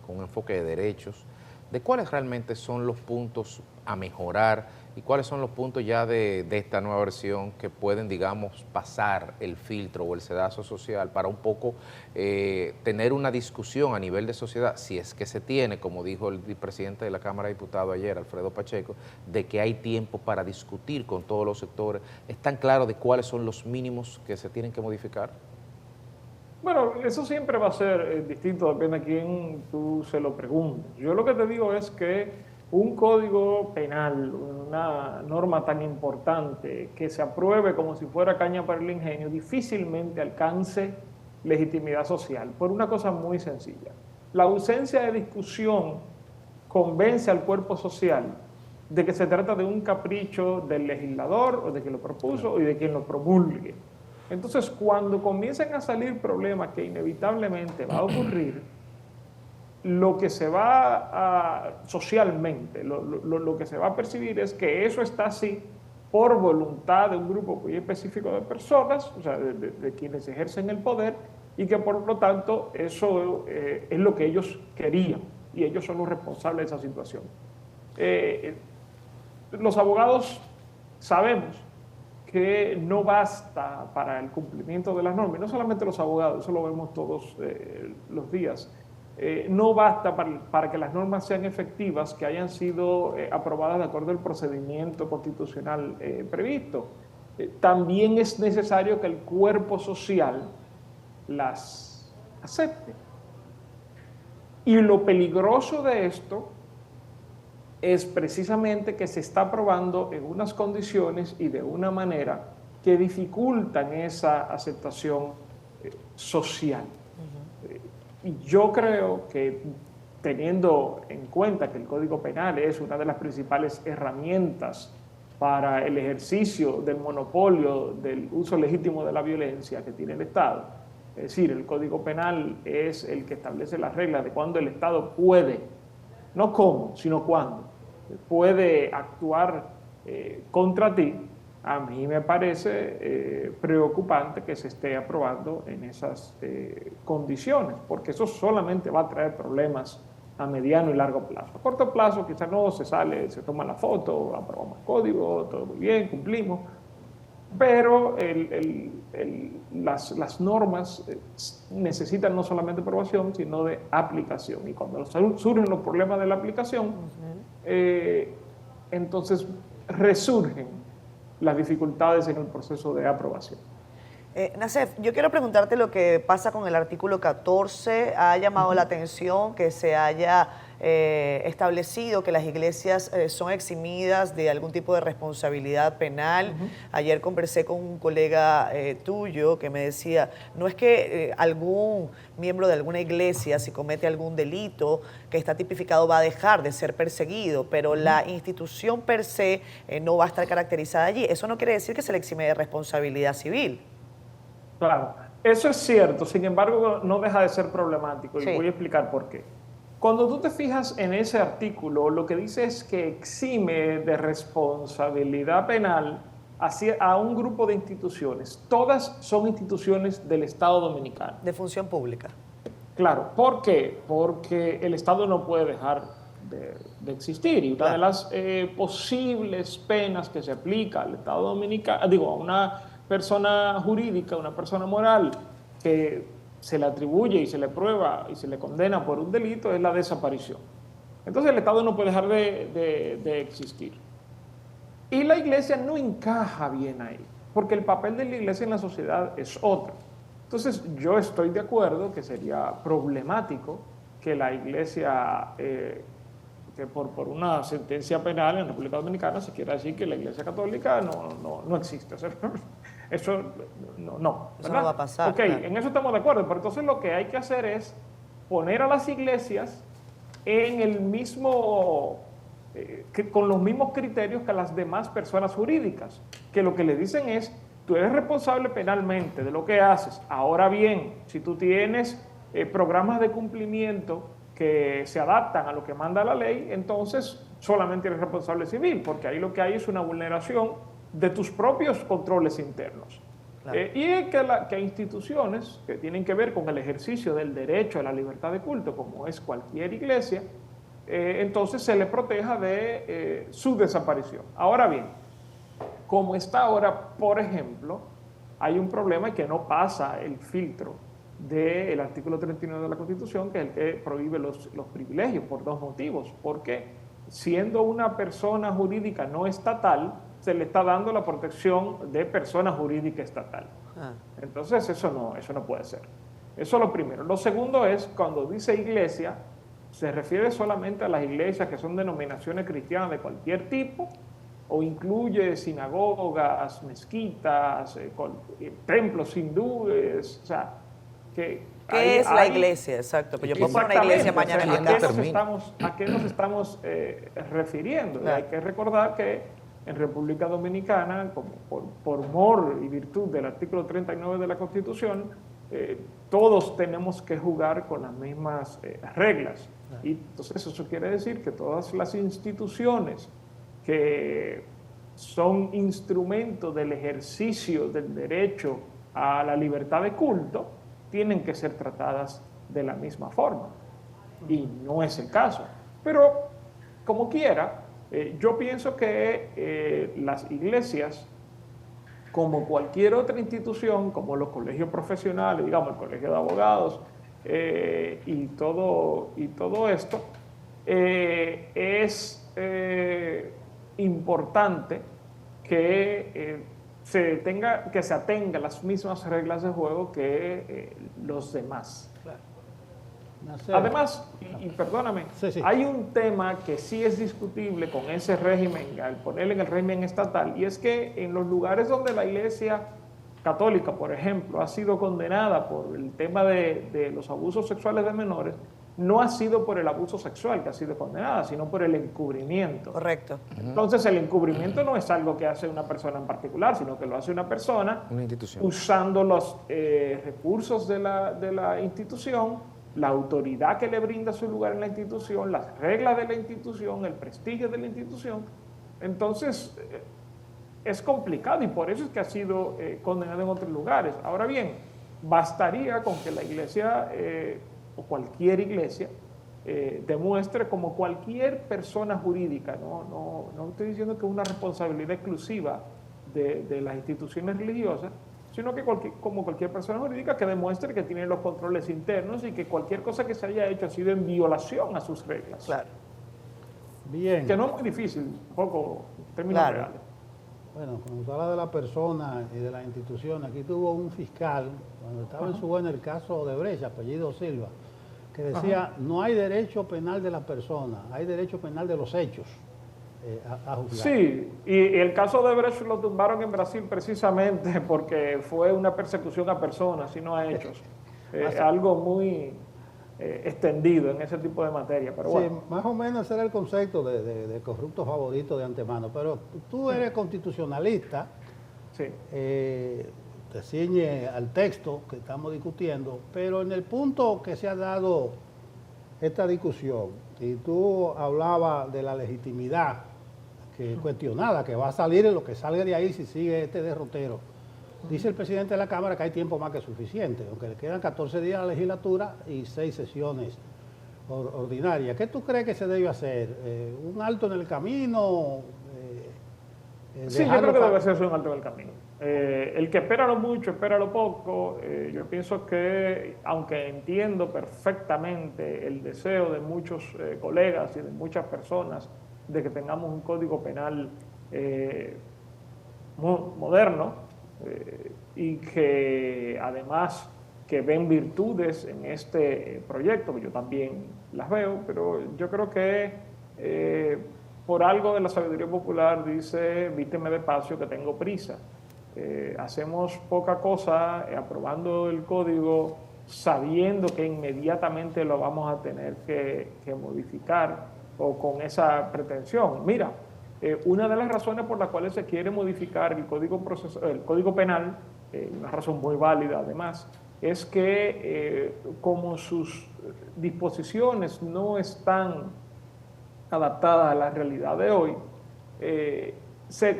con un enfoque de derechos, de cuáles realmente son los puntos a mejorar y cuáles son los puntos ya de esta nueva versión que pueden, digamos, pasar el filtro o el sedazo social para un poco tener una discusión a nivel de sociedad, si es que se tiene, como dijo el presidente de la Cámara de Diputados ayer, Alfredo Pacheco, de que hay tiempo para discutir con todos los sectores. ¿Están claros de cuáles son los mínimos que se tienen que modificar? Bueno, eso siempre va a ser distinto, depende a quién tú se lo preguntes. Yo lo que te digo es que un código penal, una norma tan importante que se apruebe como si fuera caña para el ingenio, difícilmente alcance legitimidad social, por una cosa muy sencilla. La ausencia de discusión convence al cuerpo social de que se trata de un capricho del legislador o de quien lo propuso y de quien lo promulgue. Entonces, cuando comiencen a salir problemas que inevitablemente va a ocurrir, lo que se va a socialmente. Lo que se va a percibir es que eso está así por voluntad de un grupo muy específico de personas, o sea, de quienes ejercen el poder, y que por lo tanto eso es lo que ellos querían, y ellos son los responsables de esa situación. Los abogados sabemos que no basta para el cumplimiento de las normas, y no solamente los abogados, eso lo vemos todos los días, no basta para que las normas sean efectivas, que hayan sido aprobadas de acuerdo al procedimiento constitucional previsto. También es necesario que el cuerpo social las acepte. Y lo peligroso de esto es precisamente que se está aprobando en unas condiciones y de una manera que dificultan esa aceptación social. Y yo creo que, teniendo en cuenta que el Código Penal es una de las principales herramientas para el ejercicio del monopolio del uso legítimo de la violencia que tiene el Estado, es decir, el Código Penal es el que establece las reglas de cuándo el Estado puede, no cómo, sino cuándo, puede actuar contra ti. A mí me parece preocupante que se esté aprobando en esas condiciones, porque eso solamente va a traer problemas a mediano y largo plazo. A corto plazo quizás no, se sale, se toma la foto, aprobamos el código, todo muy bien, cumplimos, pero las normas necesitan no solamente aprobación, sino de aplicación. Y cuando surgen los problemas de la aplicación, entonces resurgen las dificultades en el proceso de aprobación. Nassef, yo quiero preguntarte lo que pasa con el artículo 14. Ha llamado la atención que se haya establecido que las iglesias son eximidas de algún tipo de responsabilidad penal. Ayer conversé con un colega tuyo que me decía, no es que algún miembro de alguna iglesia, si comete algún delito que está tipificado, va a dejar de ser perseguido, pero la institución per se no va a estar caracterizada allí. Eso no quiere decir que se le exime de responsabilidad civil. Claro, eso es cierto, sin embargo no deja de ser problemático, y voy a explicar por qué. Cuando tú te fijas en ese artículo, lo que dice es que exime de responsabilidad penal a un grupo de instituciones. Todas son instituciones del Estado Dominicano. De función pública. Claro, ¿por qué? Porque el Estado no puede dejar de existir, y una de las posibles penas que se aplica al Estado Dominicano, a una persona jurídica, una persona moral que se le atribuye y se le prueba y se le condena por un delito, es la desaparición. Entonces el Estado no puede dejar de existir. Y la iglesia no encaja bien ahí, porque el papel de la iglesia en la sociedad es otro. Entonces yo estoy de acuerdo que sería problemático que la iglesia, que por una sentencia penal en República Dominicana se quiera decir que la iglesia católica no existe. O sea, eso no va a pasar. Ok, claro. En eso estamos de acuerdo, pero entonces lo que hay que hacer es poner a las iglesias en el mismo, con los mismos criterios que las demás personas jurídicas, que lo que le dicen es, tú eres responsable penalmente de lo que haces. Ahora bien, si tú tienes programas de cumplimiento que se adaptan a lo que manda la ley, entonces solamente eres responsable civil, porque ahí lo que hay es una vulneración de tus propios controles internos. Claro. Y es que hay instituciones que tienen que ver con el ejercicio del derecho a la libertad de culto, como es cualquier iglesia, entonces se le proteja de su desaparición. Ahora bien, como está ahora, por ejemplo, hay un problema que no pasa el filtro del artículo 39 de la Constitución, que es el que prohíbe los privilegios, por dos motivos. Porque siendo una persona jurídica no estatal, se le está dando la protección de persona jurídica estatal. Entonces eso no puede ser. Eso es lo primero. Lo segundo es, cuando dice iglesia, se refiere solamente a las iglesias que son denominaciones cristianas de cualquier tipo, o incluye sinagogas, mezquitas, templos hindúes, o sea, ¿qué es la iglesia? Exacto, pues yo puedo poner una iglesia mañana en mi casa. ¿A qué nos estamos refiriendo? Claro. Hay que recordar que en República Dominicana, como por mor y virtud del artículo 39 de la Constitución, todos tenemos que jugar con las mismas reglas. Y entonces eso quiere decir que todas las instituciones que son instrumentos del ejercicio del derecho a la libertad de culto tienen que ser tratadas de la misma forma. Y no es el caso. Pero, como quiera, yo pienso que las iglesias, como cualquier otra institución, como los colegios profesionales, digamos, el colegio de abogados, y todo esto, es importante que se atenga a las mismas reglas de juego que los demás. Además, y perdóname, hay un tema que sí es discutible con ese régimen, al ponerle en el régimen estatal, y es que en los lugares donde la Iglesia Católica, por ejemplo, ha sido condenada por el tema de los abusos sexuales de menores, no ha sido por el abuso sexual que ha sido condenada, sino por el encubrimiento. Correcto. Entonces, el encubrimiento no es algo que hace una persona en particular, sino que lo hace una persona usando los recursos de la institución, la autoridad que le brinda su lugar en la institución, las reglas de la institución, el prestigio de la institución. Entonces, es complicado y por eso es que ha sido condenado en otros lugares. Ahora bien, bastaría con que la iglesia o cualquier iglesia demuestre, como cualquier persona jurídica, no estoy diciendo que es una responsabilidad exclusiva de las instituciones religiosas, sino que como cualquier persona jurídica que demuestre que tiene los controles internos y que cualquier cosa que se haya hecho ha sido en violación a sus reglas. Claro. Bien. Que no es muy difícil, poco en términos reales. Bueno, cuando se habla de la persona y de la institución, aquí tuvo un fiscal, cuando estaba en su en el caso de Brecha, apellido Silva, que decía, no hay derecho penal de la persona, hay derecho penal de los hechos a juzgar. Sí, y el caso de Brecht lo tumbaron en Brasil precisamente porque fue una persecución a personas y no a hechos. Algo muy extendido en ese tipo de materia. Pero bueno. Sí, más o menos ese era el concepto de corrupto favorito de antemano. Pero tú eres constitucionalista, te ciñe al texto que estamos discutiendo, pero en el punto que se ha dado esta discusión, y tú hablabas de la legitimidad que cuestionada, que va a salir en lo que salga de ahí si sigue este derrotero. Dice el presidente de la Cámara que hay tiempo más que suficiente, aunque le quedan 14 días a la legislatura y 6 sesiones ordinarias. ¿Qué tú crees que se debe hacer? ¿Un alto en el camino? Sí, yo creo que debe hacerse un alto en el camino. El que espera lo mucho, espera lo poco. Yo pienso que, aunque entiendo perfectamente el deseo de muchos colegas y de muchas personas de que tengamos un código penal moderno y que además que ven virtudes en este proyecto, que yo también las veo, pero yo creo que por algo de la sabiduría popular dice, vísteme despacio que tengo prisa. Hacemos poca cosa aprobando el código sabiendo que inmediatamente lo vamos a tener que modificar o con esa pretensión. Mira, una de las razones por las cuales se quiere modificar el código penal, una razón muy válida además, es que como sus disposiciones no están adaptadas a la realidad de hoy,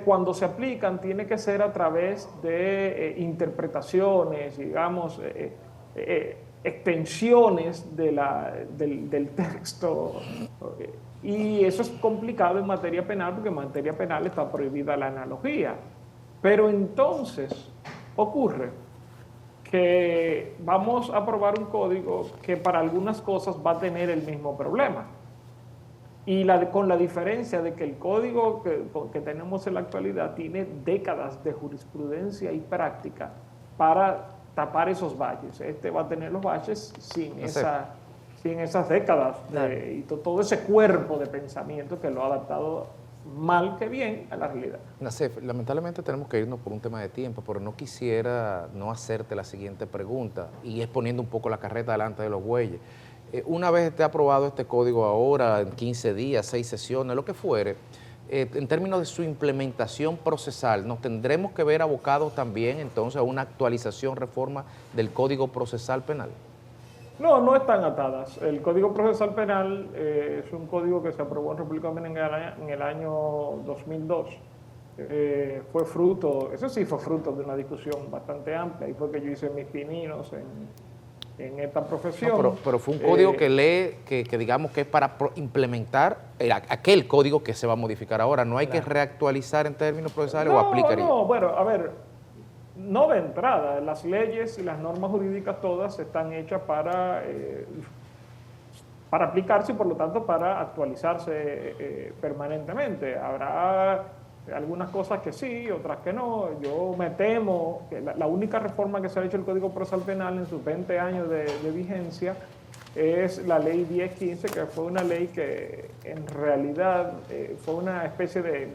cuando se aplican tiene que ser a través de interpretaciones, digamos, extensiones del texto, y eso es complicado en materia penal porque en materia penal está prohibida la analogía. Pero entonces ocurre que vamos a aprobar un código que para algunas cosas va a tener el mismo problema. Y con la diferencia de que el código que tenemos en la actualidad tiene décadas de jurisprudencia y práctica para tapar esos valles. Este va a tener los valles sin esas décadas y todo ese cuerpo de pensamiento que lo ha adaptado mal que bien a la realidad. Nacef, lamentablemente tenemos que irnos por un tema de tiempo, pero no quisiera no hacerte la siguiente pregunta y es poniendo un poco la carreta delante de los bueyes. Una vez esté aprobado este código ahora, en 15 días, 6 sesiones, lo que fuere, en términos de su implementación procesal, ¿nos tendremos que ver abocados también entonces a una actualización, reforma del Código Procesal Penal? No, no están atadas. El Código Procesal Penal es un código que se aprobó en República Dominicana en el año 2002. Fue fruto de una discusión bastante amplia y fue que yo hice mis pininos en esta profesión. No, pero fue un código que lee, que digamos que es para implementar aquel código que se va a modificar ahora. No hay que reactualizar en términos procesales o aplicar. No, bueno, a ver, no de entrada. Las leyes y las normas jurídicas todas están hechas para aplicarse y por lo tanto para actualizarse permanentemente. Habrá algunas cosas que sí, otras que no. Yo me temo que la única reforma que se ha hecho el Código Procesal Penal en sus 20 años de vigencia es la ley 1015, que fue una ley que en realidad fue una especie de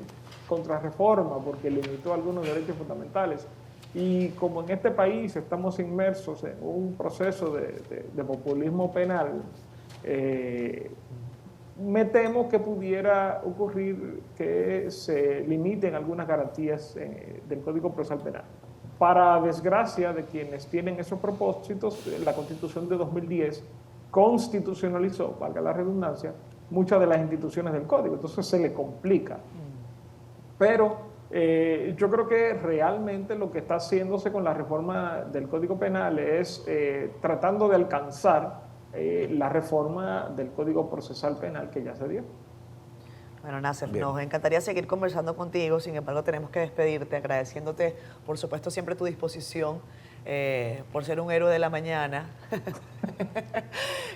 contrarreforma porque limitó algunos derechos fundamentales. Y como en este país estamos inmersos en un proceso de populismo penal, me temo que pudiera ocurrir que se limiten algunas garantías del Código Procesal Penal. Para desgracia de quienes tienen esos propósitos, la Constitución de 2010 constitucionalizó, valga la redundancia, muchas de las instituciones del Código, entonces se le complica. Pero yo creo que realmente lo que está haciéndose con la reforma del Código Penal es tratando de alcanzar la reforma del Código Procesal Penal que ya se dio. Bueno, Nasser, nos encantaría seguir conversando contigo, sin embargo tenemos que despedirte, agradeciéndote, por supuesto, siempre tu disposición, por ser un héroe de la mañana.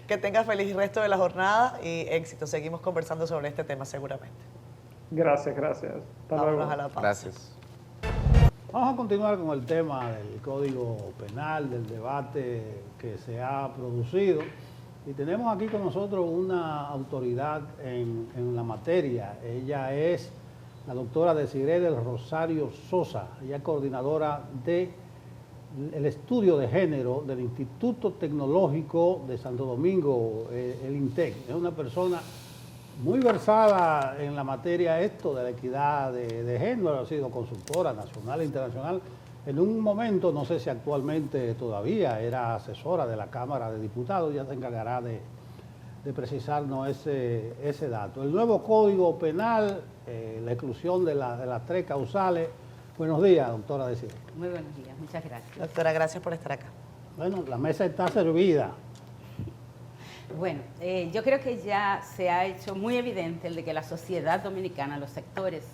Que tengas feliz resto de la jornada y éxito. Seguimos conversando sobre este tema seguramente. Gracias. Hasta luego. A la paz. Gracias. Vamos a continuar con el tema del Código Penal, del debate que se ha producido. Y tenemos aquí con nosotros una autoridad en la materia. Ella es la doctora Desiree del Rosario Sosa. Ella es coordinadora del estudio de género del Instituto Tecnológico de Santo Domingo, el INTEC. Es una persona muy versada en la materia de la equidad de género, ha sido consultora nacional e internacional. En un momento, no sé si actualmente todavía, era asesora de la Cámara de Diputados, ya se encargará de precisarnos ese dato. El nuevo Código Penal, la exclusión de las 3 causales. Buenos días, doctora Desiree. Muy buenos días, muchas gracias. Doctora, gracias por estar acá. Bueno, la mesa está servida. Bueno, yo creo que ya se ha hecho muy evidente el de que la sociedad dominicana, los sectores,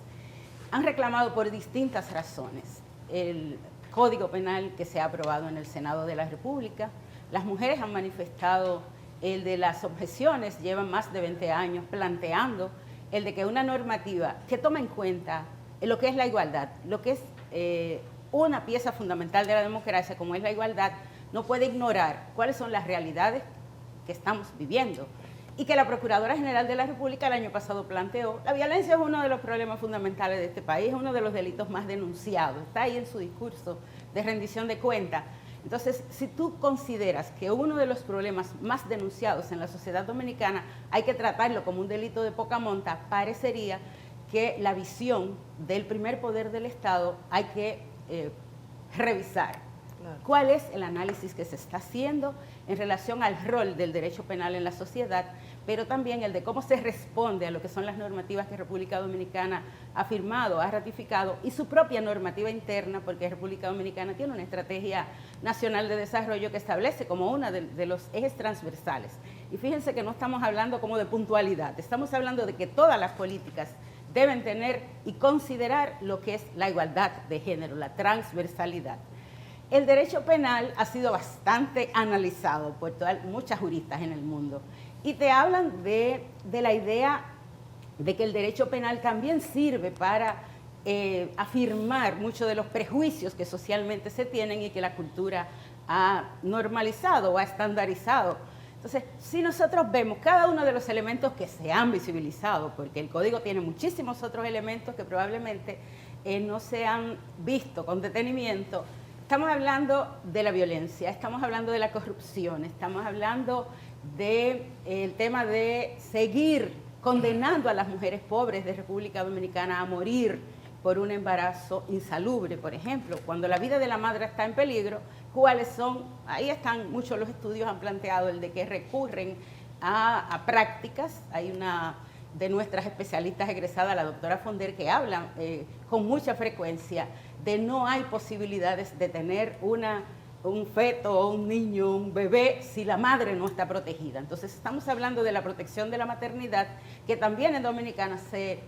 han reclamado por distintas razones el Código Penal que se ha aprobado en el Senado de la República. Las mujeres han manifestado el de las objeciones, llevan más de 20 años planteando el de que una normativa que toma en cuenta lo que es la igualdad, lo que es una pieza fundamental de la democracia como es la igualdad, no puede ignorar cuáles son las realidades que estamos viviendo y que la Procuradora General de la República el año pasado planteó. La violencia es uno de los problemas fundamentales de este país, es uno de los delitos más denunciados, está ahí en su discurso de rendición de cuentas. Entonces, si tú consideras que uno de los problemas más denunciados en la sociedad dominicana hay que tratarlo como un delito de poca monta, parecería que la visión del primer poder del Estado hay que revisar. Claro. ¿Cuál es el análisis que se está haciendo en relación al rol del derecho penal en la sociedad, pero también el de cómo se responde a lo que son las normativas que República Dominicana ha firmado, ha ratificado, y su propia normativa interna, porque República Dominicana tiene una estrategia nacional de desarrollo que establece como uno de los ejes transversales. Y fíjense que no estamos hablando como de puntualidad, estamos hablando de que todas las políticas deben tener y considerar lo que es la igualdad de género, la transversalidad. El derecho penal ha sido bastante analizado por muchas juristas en el mundo y te hablan de la idea de que el derecho penal también sirve para afirmar muchos de los prejuicios que socialmente se tienen y que la cultura ha normalizado o ha estandarizado. Entonces, si nosotros vemos cada uno de los elementos que se han visibilizado, porque el código tiene muchísimos otros elementos que probablemente no se han visto con detenimiento. Estamos hablando de la violencia, estamos hablando de la corrupción, estamos hablando del tema de seguir condenando a las mujeres pobres de República Dominicana a morir por un embarazo insalubre, por ejemplo. Cuando la vida de la madre está en peligro, cuáles son, ahí están muchos los estudios, han planteado el de que recurren a prácticas. Hay una de nuestras especialistas egresadas, la doctora Fonder, que habla con mucha frecuencia de no hay posibilidades de tener un feto o un niño, un bebé, si la madre no está protegida. Entonces estamos hablando de la protección de la maternidad, que también en Dominicana se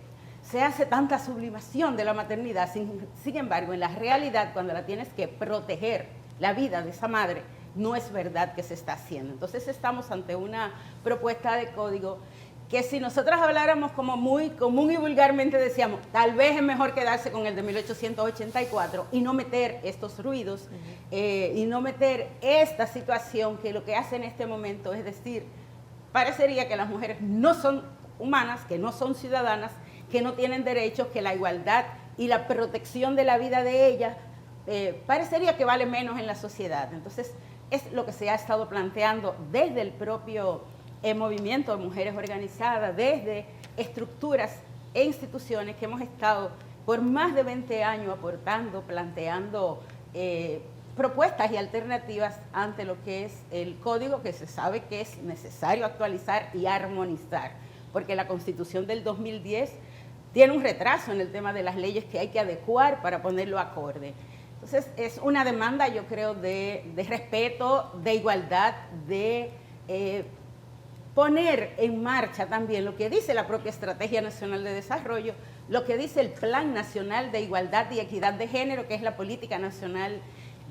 hace tanta sublimación de la maternidad. Sin embargo, en la realidad, cuando la tienes que proteger, la vida de esa madre, no es verdad que se está haciendo. Entonces estamos ante una propuesta de código que si nosotros habláramos como muy común y vulgarmente decíamos, tal vez es mejor quedarse con el de 1884 y no meter estos ruidos y no meter esta situación que lo que hace en este momento es decir, parecería que las mujeres no son humanas, que no son ciudadanas, que no tienen derechos, que la igualdad y la protección de la vida de ellas parecería que vale menos en la sociedad. Entonces es lo que se ha estado planteando desde el propio movimiento de mujeres organizadas, desde estructuras e instituciones que hemos estado por más de 20 años aportando, planteando propuestas y alternativas ante lo que es el código, que se sabe que es necesario actualizar y armonizar, porque la Constitución del 2010 tiene un retraso en el tema de las leyes que hay que adecuar para ponerlo acorde. Entonces es una demanda, yo creo, de respeto, de igualdad, de poner en marcha también lo que dice la propia Estrategia Nacional de Desarrollo, lo que dice el Plan Nacional de Igualdad y Equidad de Género, que es la política nacional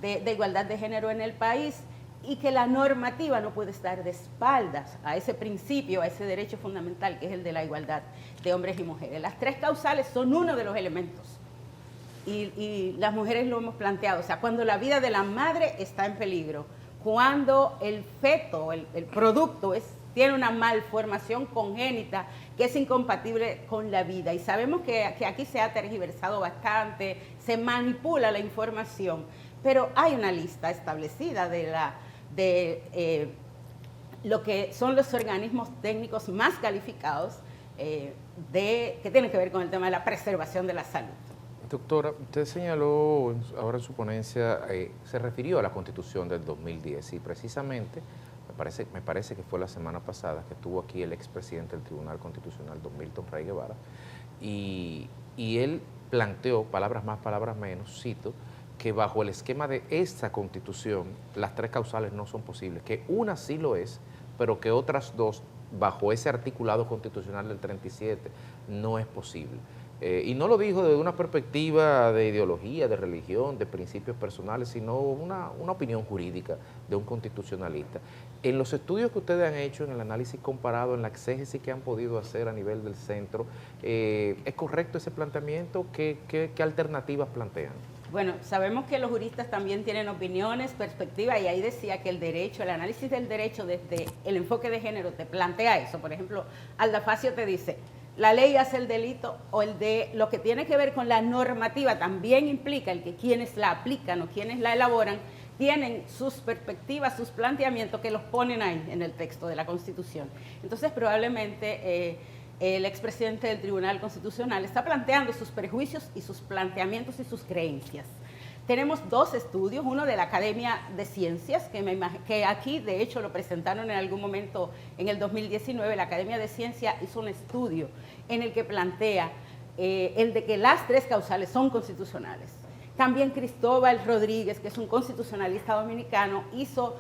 de igualdad de género en el país, y que la normativa no puede estar de espaldas a ese principio, a ese derecho fundamental que es el de la igualdad de hombres y mujeres. Las tres causales son uno de los elementos y las mujeres lo hemos planteado, o sea, cuando la vida de la madre está en peligro, cuando el feto, el producto tiene una malformación congénita que es incompatible con la vida. Y sabemos que aquí se ha tergiversado bastante, se manipula la información, pero hay una lista establecida de lo que son los organismos técnicos más calificados que tienen que ver con el tema de la preservación de la salud. Doctora, usted señaló ahora en su ponencia, se refirió a la Constitución del 2010 y precisamente me parece que fue la semana pasada que estuvo aquí el expresidente del Tribunal Constitucional, don Milton Rey Guevara, y él planteó, palabras más, palabras menos, cito, que bajo el esquema de esta Constitución las tres causales no son posibles, que una sí lo es, pero que otras dos, bajo ese articulado constitucional del 37, no es posible. Y no lo dijo desde una perspectiva de ideología, de religión, de principios personales, sino una opinión jurídica de un constitucionalista. En los estudios que ustedes han hecho, en el análisis comparado, en la exégesis que han podido hacer a nivel del centro, ¿es correcto ese planteamiento? ¿Qué alternativas plantean? Bueno, sabemos que los juristas también tienen opiniones, perspectivas, y ahí decía que el derecho, el análisis del derecho desde el enfoque de género te plantea eso. Por ejemplo, Alda Facio te dice, la ley hace el delito, o el de lo que tiene que ver con la normativa también implica el que quienes la aplican o quienes la elaboran tienen sus perspectivas, sus planteamientos que los ponen ahí en el texto de la Constitución. Entonces probablemente el expresidente del Tribunal Constitucional está planteando sus prejuicios y sus planteamientos y sus creencias. Tenemos dos estudios, uno de la Academia de Ciencias, que aquí de hecho lo presentaron en algún momento en el 2019, la Academia de Ciencias hizo un estudio en el que plantea el de que las tres causales son constitucionales. También Cristóbal Rodríguez, que es un constitucionalista dominicano, hizo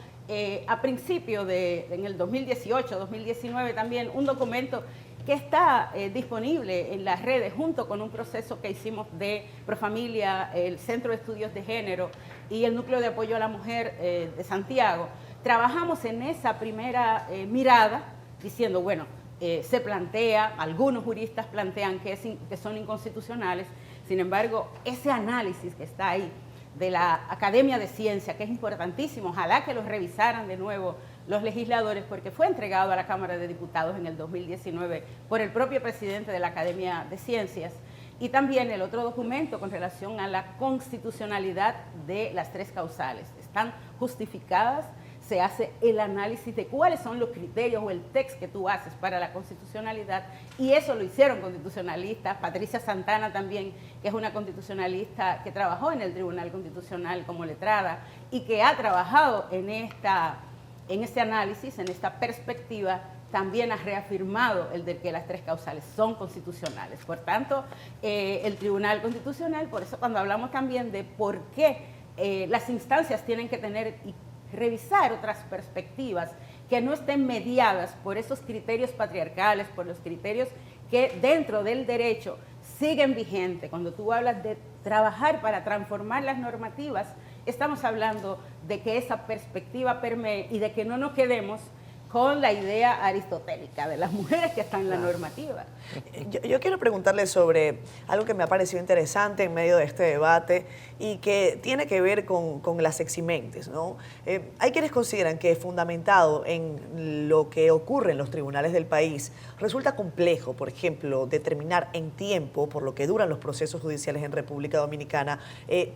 a principio en el 2018, 2019 también, un documento que está disponible en las redes junto con un proceso que hicimos de Profamilia, el Centro de Estudios de Género y el Núcleo de Apoyo a la Mujer de Santiago. Trabajamos en esa primera mirada diciendo, bueno, se plantea, algunos juristas plantean que son inconstitucionales, sin embargo, ese análisis que está ahí de la Academia de Ciencia, que es importantísimo, ojalá que lo revisaran de nuevo los legisladores, porque fue entregado a la Cámara de Diputados en el 2019 por el propio presidente de la Academia de Ciencias, y también el otro documento con relación a la constitucionalidad de las tres causales. Están justificadas, se hace el análisis de cuáles son los criterios o el texto que tú haces para la constitucionalidad, y eso lo hicieron constitucionalistas. Patricia Santana también, que es una constitucionalista que trabajó en el Tribunal Constitucional como letrada y que ha trabajado en este análisis, en esta perspectiva, también ha reafirmado el de que las 3 causales son constitucionales. Por tanto, el Tribunal Constitucional, por eso cuando hablamos también de por qué las instancias tienen que tener y revisar otras perspectivas que no estén mediadas por esos criterios patriarcales, por los criterios que dentro del derecho siguen vigentes. Cuando tú hablas de trabajar para transformar las normativas, estamos hablando de que esa perspectiva permee y de que no nos quedemos con la idea aristotélica de las mujeres que están en la normativa. Yo quiero preguntarle sobre algo que me ha parecido interesante en medio de este debate y que tiene que ver con las eximentes, ¿no? Hay quienes consideran que fundamentado en lo que ocurre en los tribunales del país, resulta complejo, por ejemplo, determinar en tiempo, por lo que duran los procesos judiciales en República Dominicana,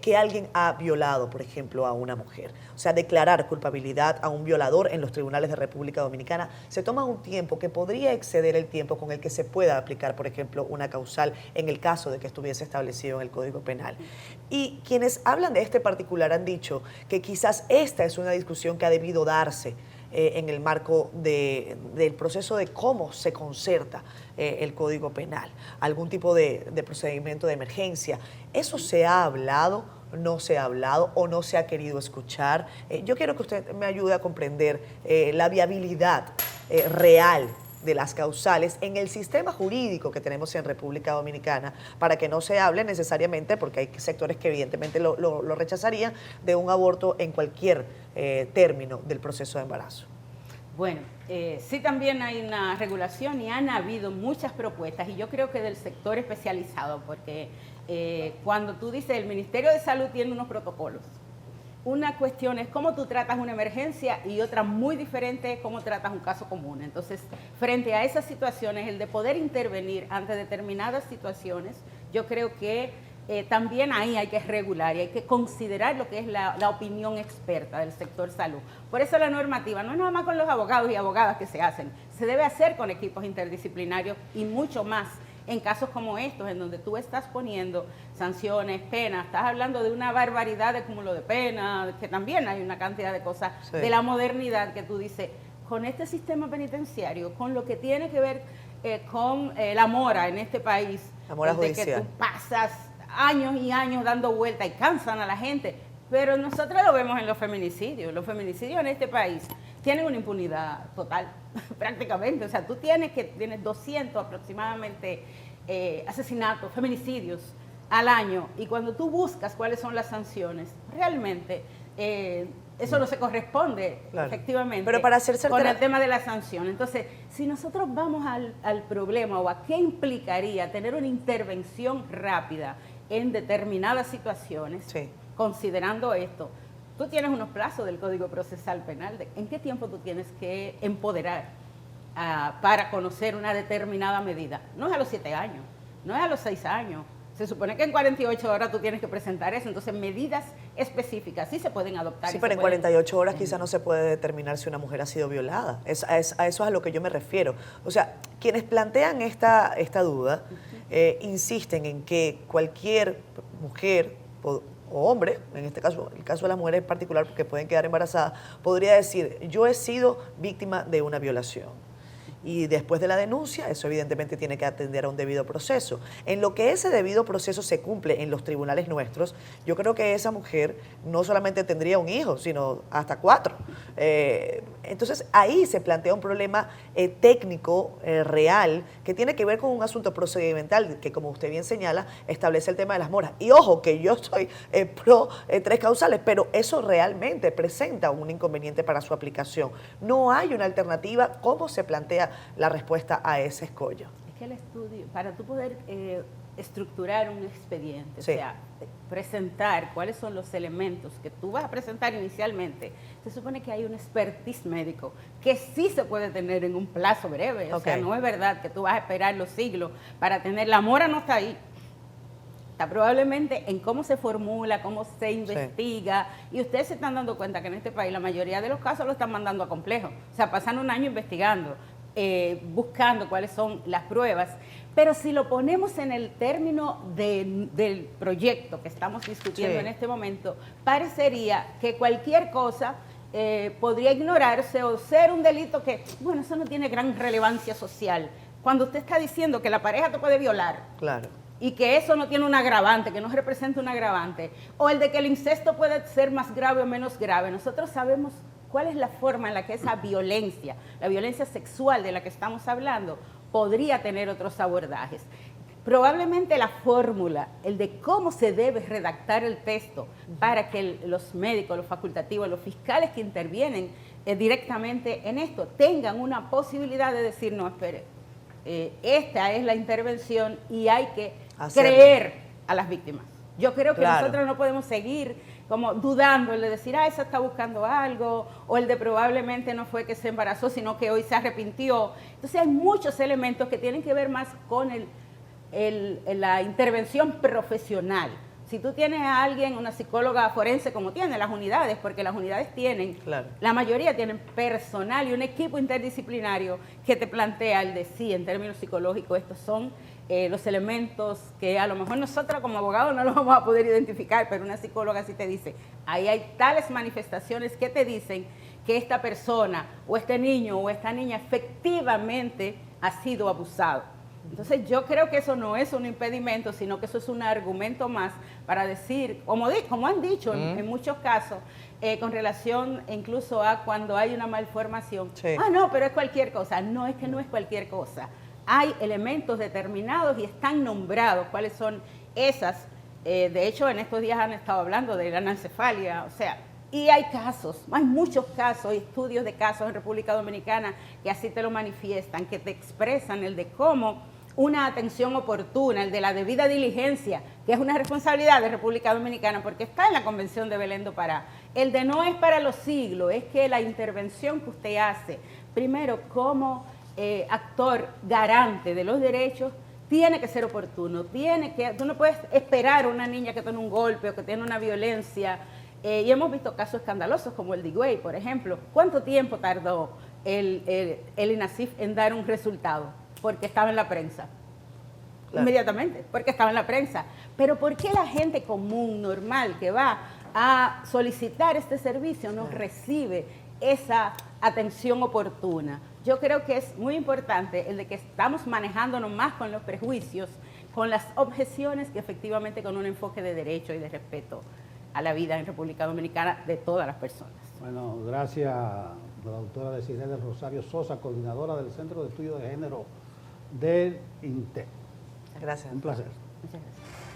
que alguien ha violado, por ejemplo, a una mujer. O sea, declarar culpabilidad a un violador en los tribunales de República Dominicana se toma un tiempo que podría exceder el tiempo con el que se pueda aplicar, por ejemplo, una causal en el caso de que estuviese establecido en el Código Penal. Y quienes hablan de este particular han dicho que quizás esta es una discusión que ha debido darse en el marco del proceso de cómo se concerta el Código Penal, algún tipo de procedimiento de emergencia. ¿Eso se ha hablado, no se ha hablado o no se ha querido escuchar? Yo quiero que usted me ayude a comprender la viabilidad real de las causales en el sistema jurídico que tenemos en República Dominicana, para que no se hable necesariamente, porque hay sectores que evidentemente lo rechazarían, de un aborto en cualquier término del proceso de embarazo. Bueno, sí, también hay una regulación y han habido muchas propuestas, y yo creo que del sector especializado, porque cuando tú dices el Ministerio de Salud tiene unos protocolos, una cuestión es cómo tú tratas una emergencia y otra muy diferente es cómo tratas un caso común. Entonces, frente a esas situaciones, el de poder intervenir ante determinadas situaciones, yo creo que también ahí hay que regular y hay que considerar lo que es la opinión experta del sector salud. Por eso la normativa no es nada más con los abogados y abogadas que se hacen, se debe hacer con equipos interdisciplinarios y mucho más en casos como estos, en donde tú estás poniendo sanciones, penas, estás hablando de una barbaridad de cúmulo de penas, que también hay una cantidad de cosas de la modernidad que tú dices, con este sistema penitenciario, con lo que tiene que ver con la mora en este país, la mora judicial, que tú pasas años y años dando vueltas y cansan a la gente, pero nosotros lo vemos en los feminicidios en este país tienen una impunidad total, prácticamente. O sea, tú tienes 200 aproximadamente asesinatos, feminicidios al año, y cuando tú buscas cuáles son las sanciones, realmente eso no se corresponde, claro, efectivamente, pero para hacer con el tema de la sanción. Entonces, si nosotros vamos al problema o a qué implicaría tener una intervención rápida en determinadas situaciones, sí, considerando esto, tú tienes unos plazos del Código Procesal Penal de en qué tiempo tú tienes que empoderar para conocer una determinada medida. No es a los 7 años, no es a los 6 años. Se supone que en 48 horas tú tienes que presentar eso. Entonces, medidas específicas sí se pueden adoptar. Sí, pero en 48 horas quizás no se puede determinar si una mujer ha sido violada. A eso es a lo que yo me refiero. O sea, quienes plantean esta duda insisten en que cualquier mujer o hombre, en este caso, el caso de las mujeres en particular, porque pueden quedar embarazadas, podría decir, yo he sido víctima de una violación. Y después de la denuncia, eso evidentemente tiene que atender a un debido proceso. En lo que ese debido proceso se cumple en los tribunales nuestros, yo creo que esa mujer no solamente tendría un hijo, sino hasta 4. Entonces, ahí se plantea un problema técnico, real, que tiene que ver con un asunto procedimental, que como usted bien señala, establece el tema de las moras. Y ojo, que yo soy pro 3 causales, pero eso realmente presenta un inconveniente para su aplicación. No hay una alternativa. ¿Cómo se plantea la respuesta a ese escollo? Es que el estudio, para tú poder estructurar un expediente, sí, o sea, presentar cuáles son los elementos que tú vas a presentar inicialmente, se supone que hay un expertise médico que sí se puede tener en un plazo breve. O sea, no es verdad que tú vas a esperar los siglos para tener, la mora no está ahí. Está probablemente en cómo se formula, cómo se investiga, y ustedes se están dando cuenta que en este país la mayoría de los casos lo están mandando a complejo, o sea, pasan un año investigando, buscando cuáles son las pruebas, pero si lo ponemos en el término del proyecto que estamos discutiendo en este momento, parecería que cualquier cosa podría ignorarse o ser un delito que, bueno, eso no tiene gran relevancia social, cuando usted está diciendo que la pareja te puede violar. Claro. Y que eso no tiene un agravante, que no representa un agravante, o el de que el incesto puede ser más grave o menos grave. Nosotros sabemos cuál es la forma en la que esa violencia, la violencia sexual de la que estamos hablando, podría tener otros abordajes. Probablemente la fórmula, el de cómo se debe redactar el texto para que los médicos, los facultativos, los fiscales que intervienen directamente en esto tengan una posibilidad de decir, no, espere, esta es la intervención y hay que creer a las víctimas. Yo creo que nosotros no podemos seguir como dudando, el de decir, esa está buscando algo, o el de probablemente no fue que se embarazó, sino que hoy se arrepintió. Entonces hay muchos elementos que tienen que ver más con la intervención profesional. Si tú tienes a alguien, una psicóloga forense como tienen las unidades, porque las unidades tienen, la mayoría tienen personal y un equipo interdisciplinario que te plantea el de sí, en términos psicológicos, estos son los elementos que a lo mejor nosotros como abogados no los vamos a poder identificar, pero una psicóloga sí te dice, ahí hay tales manifestaciones que te dicen que esta persona o este niño o esta niña efectivamente ha sido abusado. Entonces yo creo que eso no es un impedimento, sino que eso es un argumento más para decir, como han dicho en muchos casos, con relación incluso a cuando hay una malformación, no, pero es cualquier cosa. No, es que no es cualquier cosa. Hay elementos determinados y están nombrados cuáles son esas. De hecho, en estos días han estado hablando de la anencefalia, o sea, y hay casos, hay muchos casos, estudios de casos en República Dominicana que así te lo manifiestan, que te expresan el de cómo una atención oportuna, el de la debida diligencia, que es una responsabilidad de República Dominicana porque está en la Convención de Belén do Pará. El de no es para los siglos, es que la intervención que usted hace, primero como actor garante de los derechos, tiene que ser oportuno, tú no puedes esperar a una niña que tiene un golpe o que tiene una violencia, y hemos visto casos escandalosos como el de Higüey, por ejemplo. ¿Cuánto tiempo tardó el INASIF en dar un resultado? Porque estaba en la prensa. Inmediatamente, porque estaba en la prensa. Pero ¿por qué la gente común, normal, que va a solicitar este servicio no recibe esa atención oportuna? Yo creo que es muy importante el de que estamos manejándonos más con los prejuicios, con las objeciones, que efectivamente con un enfoque de derecho y de respeto a la vida en República Dominicana de todas las personas. Bueno, gracias a la doctora Desiree del Rosario Sosa, coordinadora del Centro de Estudios de Género del INTEC. Gracias. Un placer. Muchas gracias.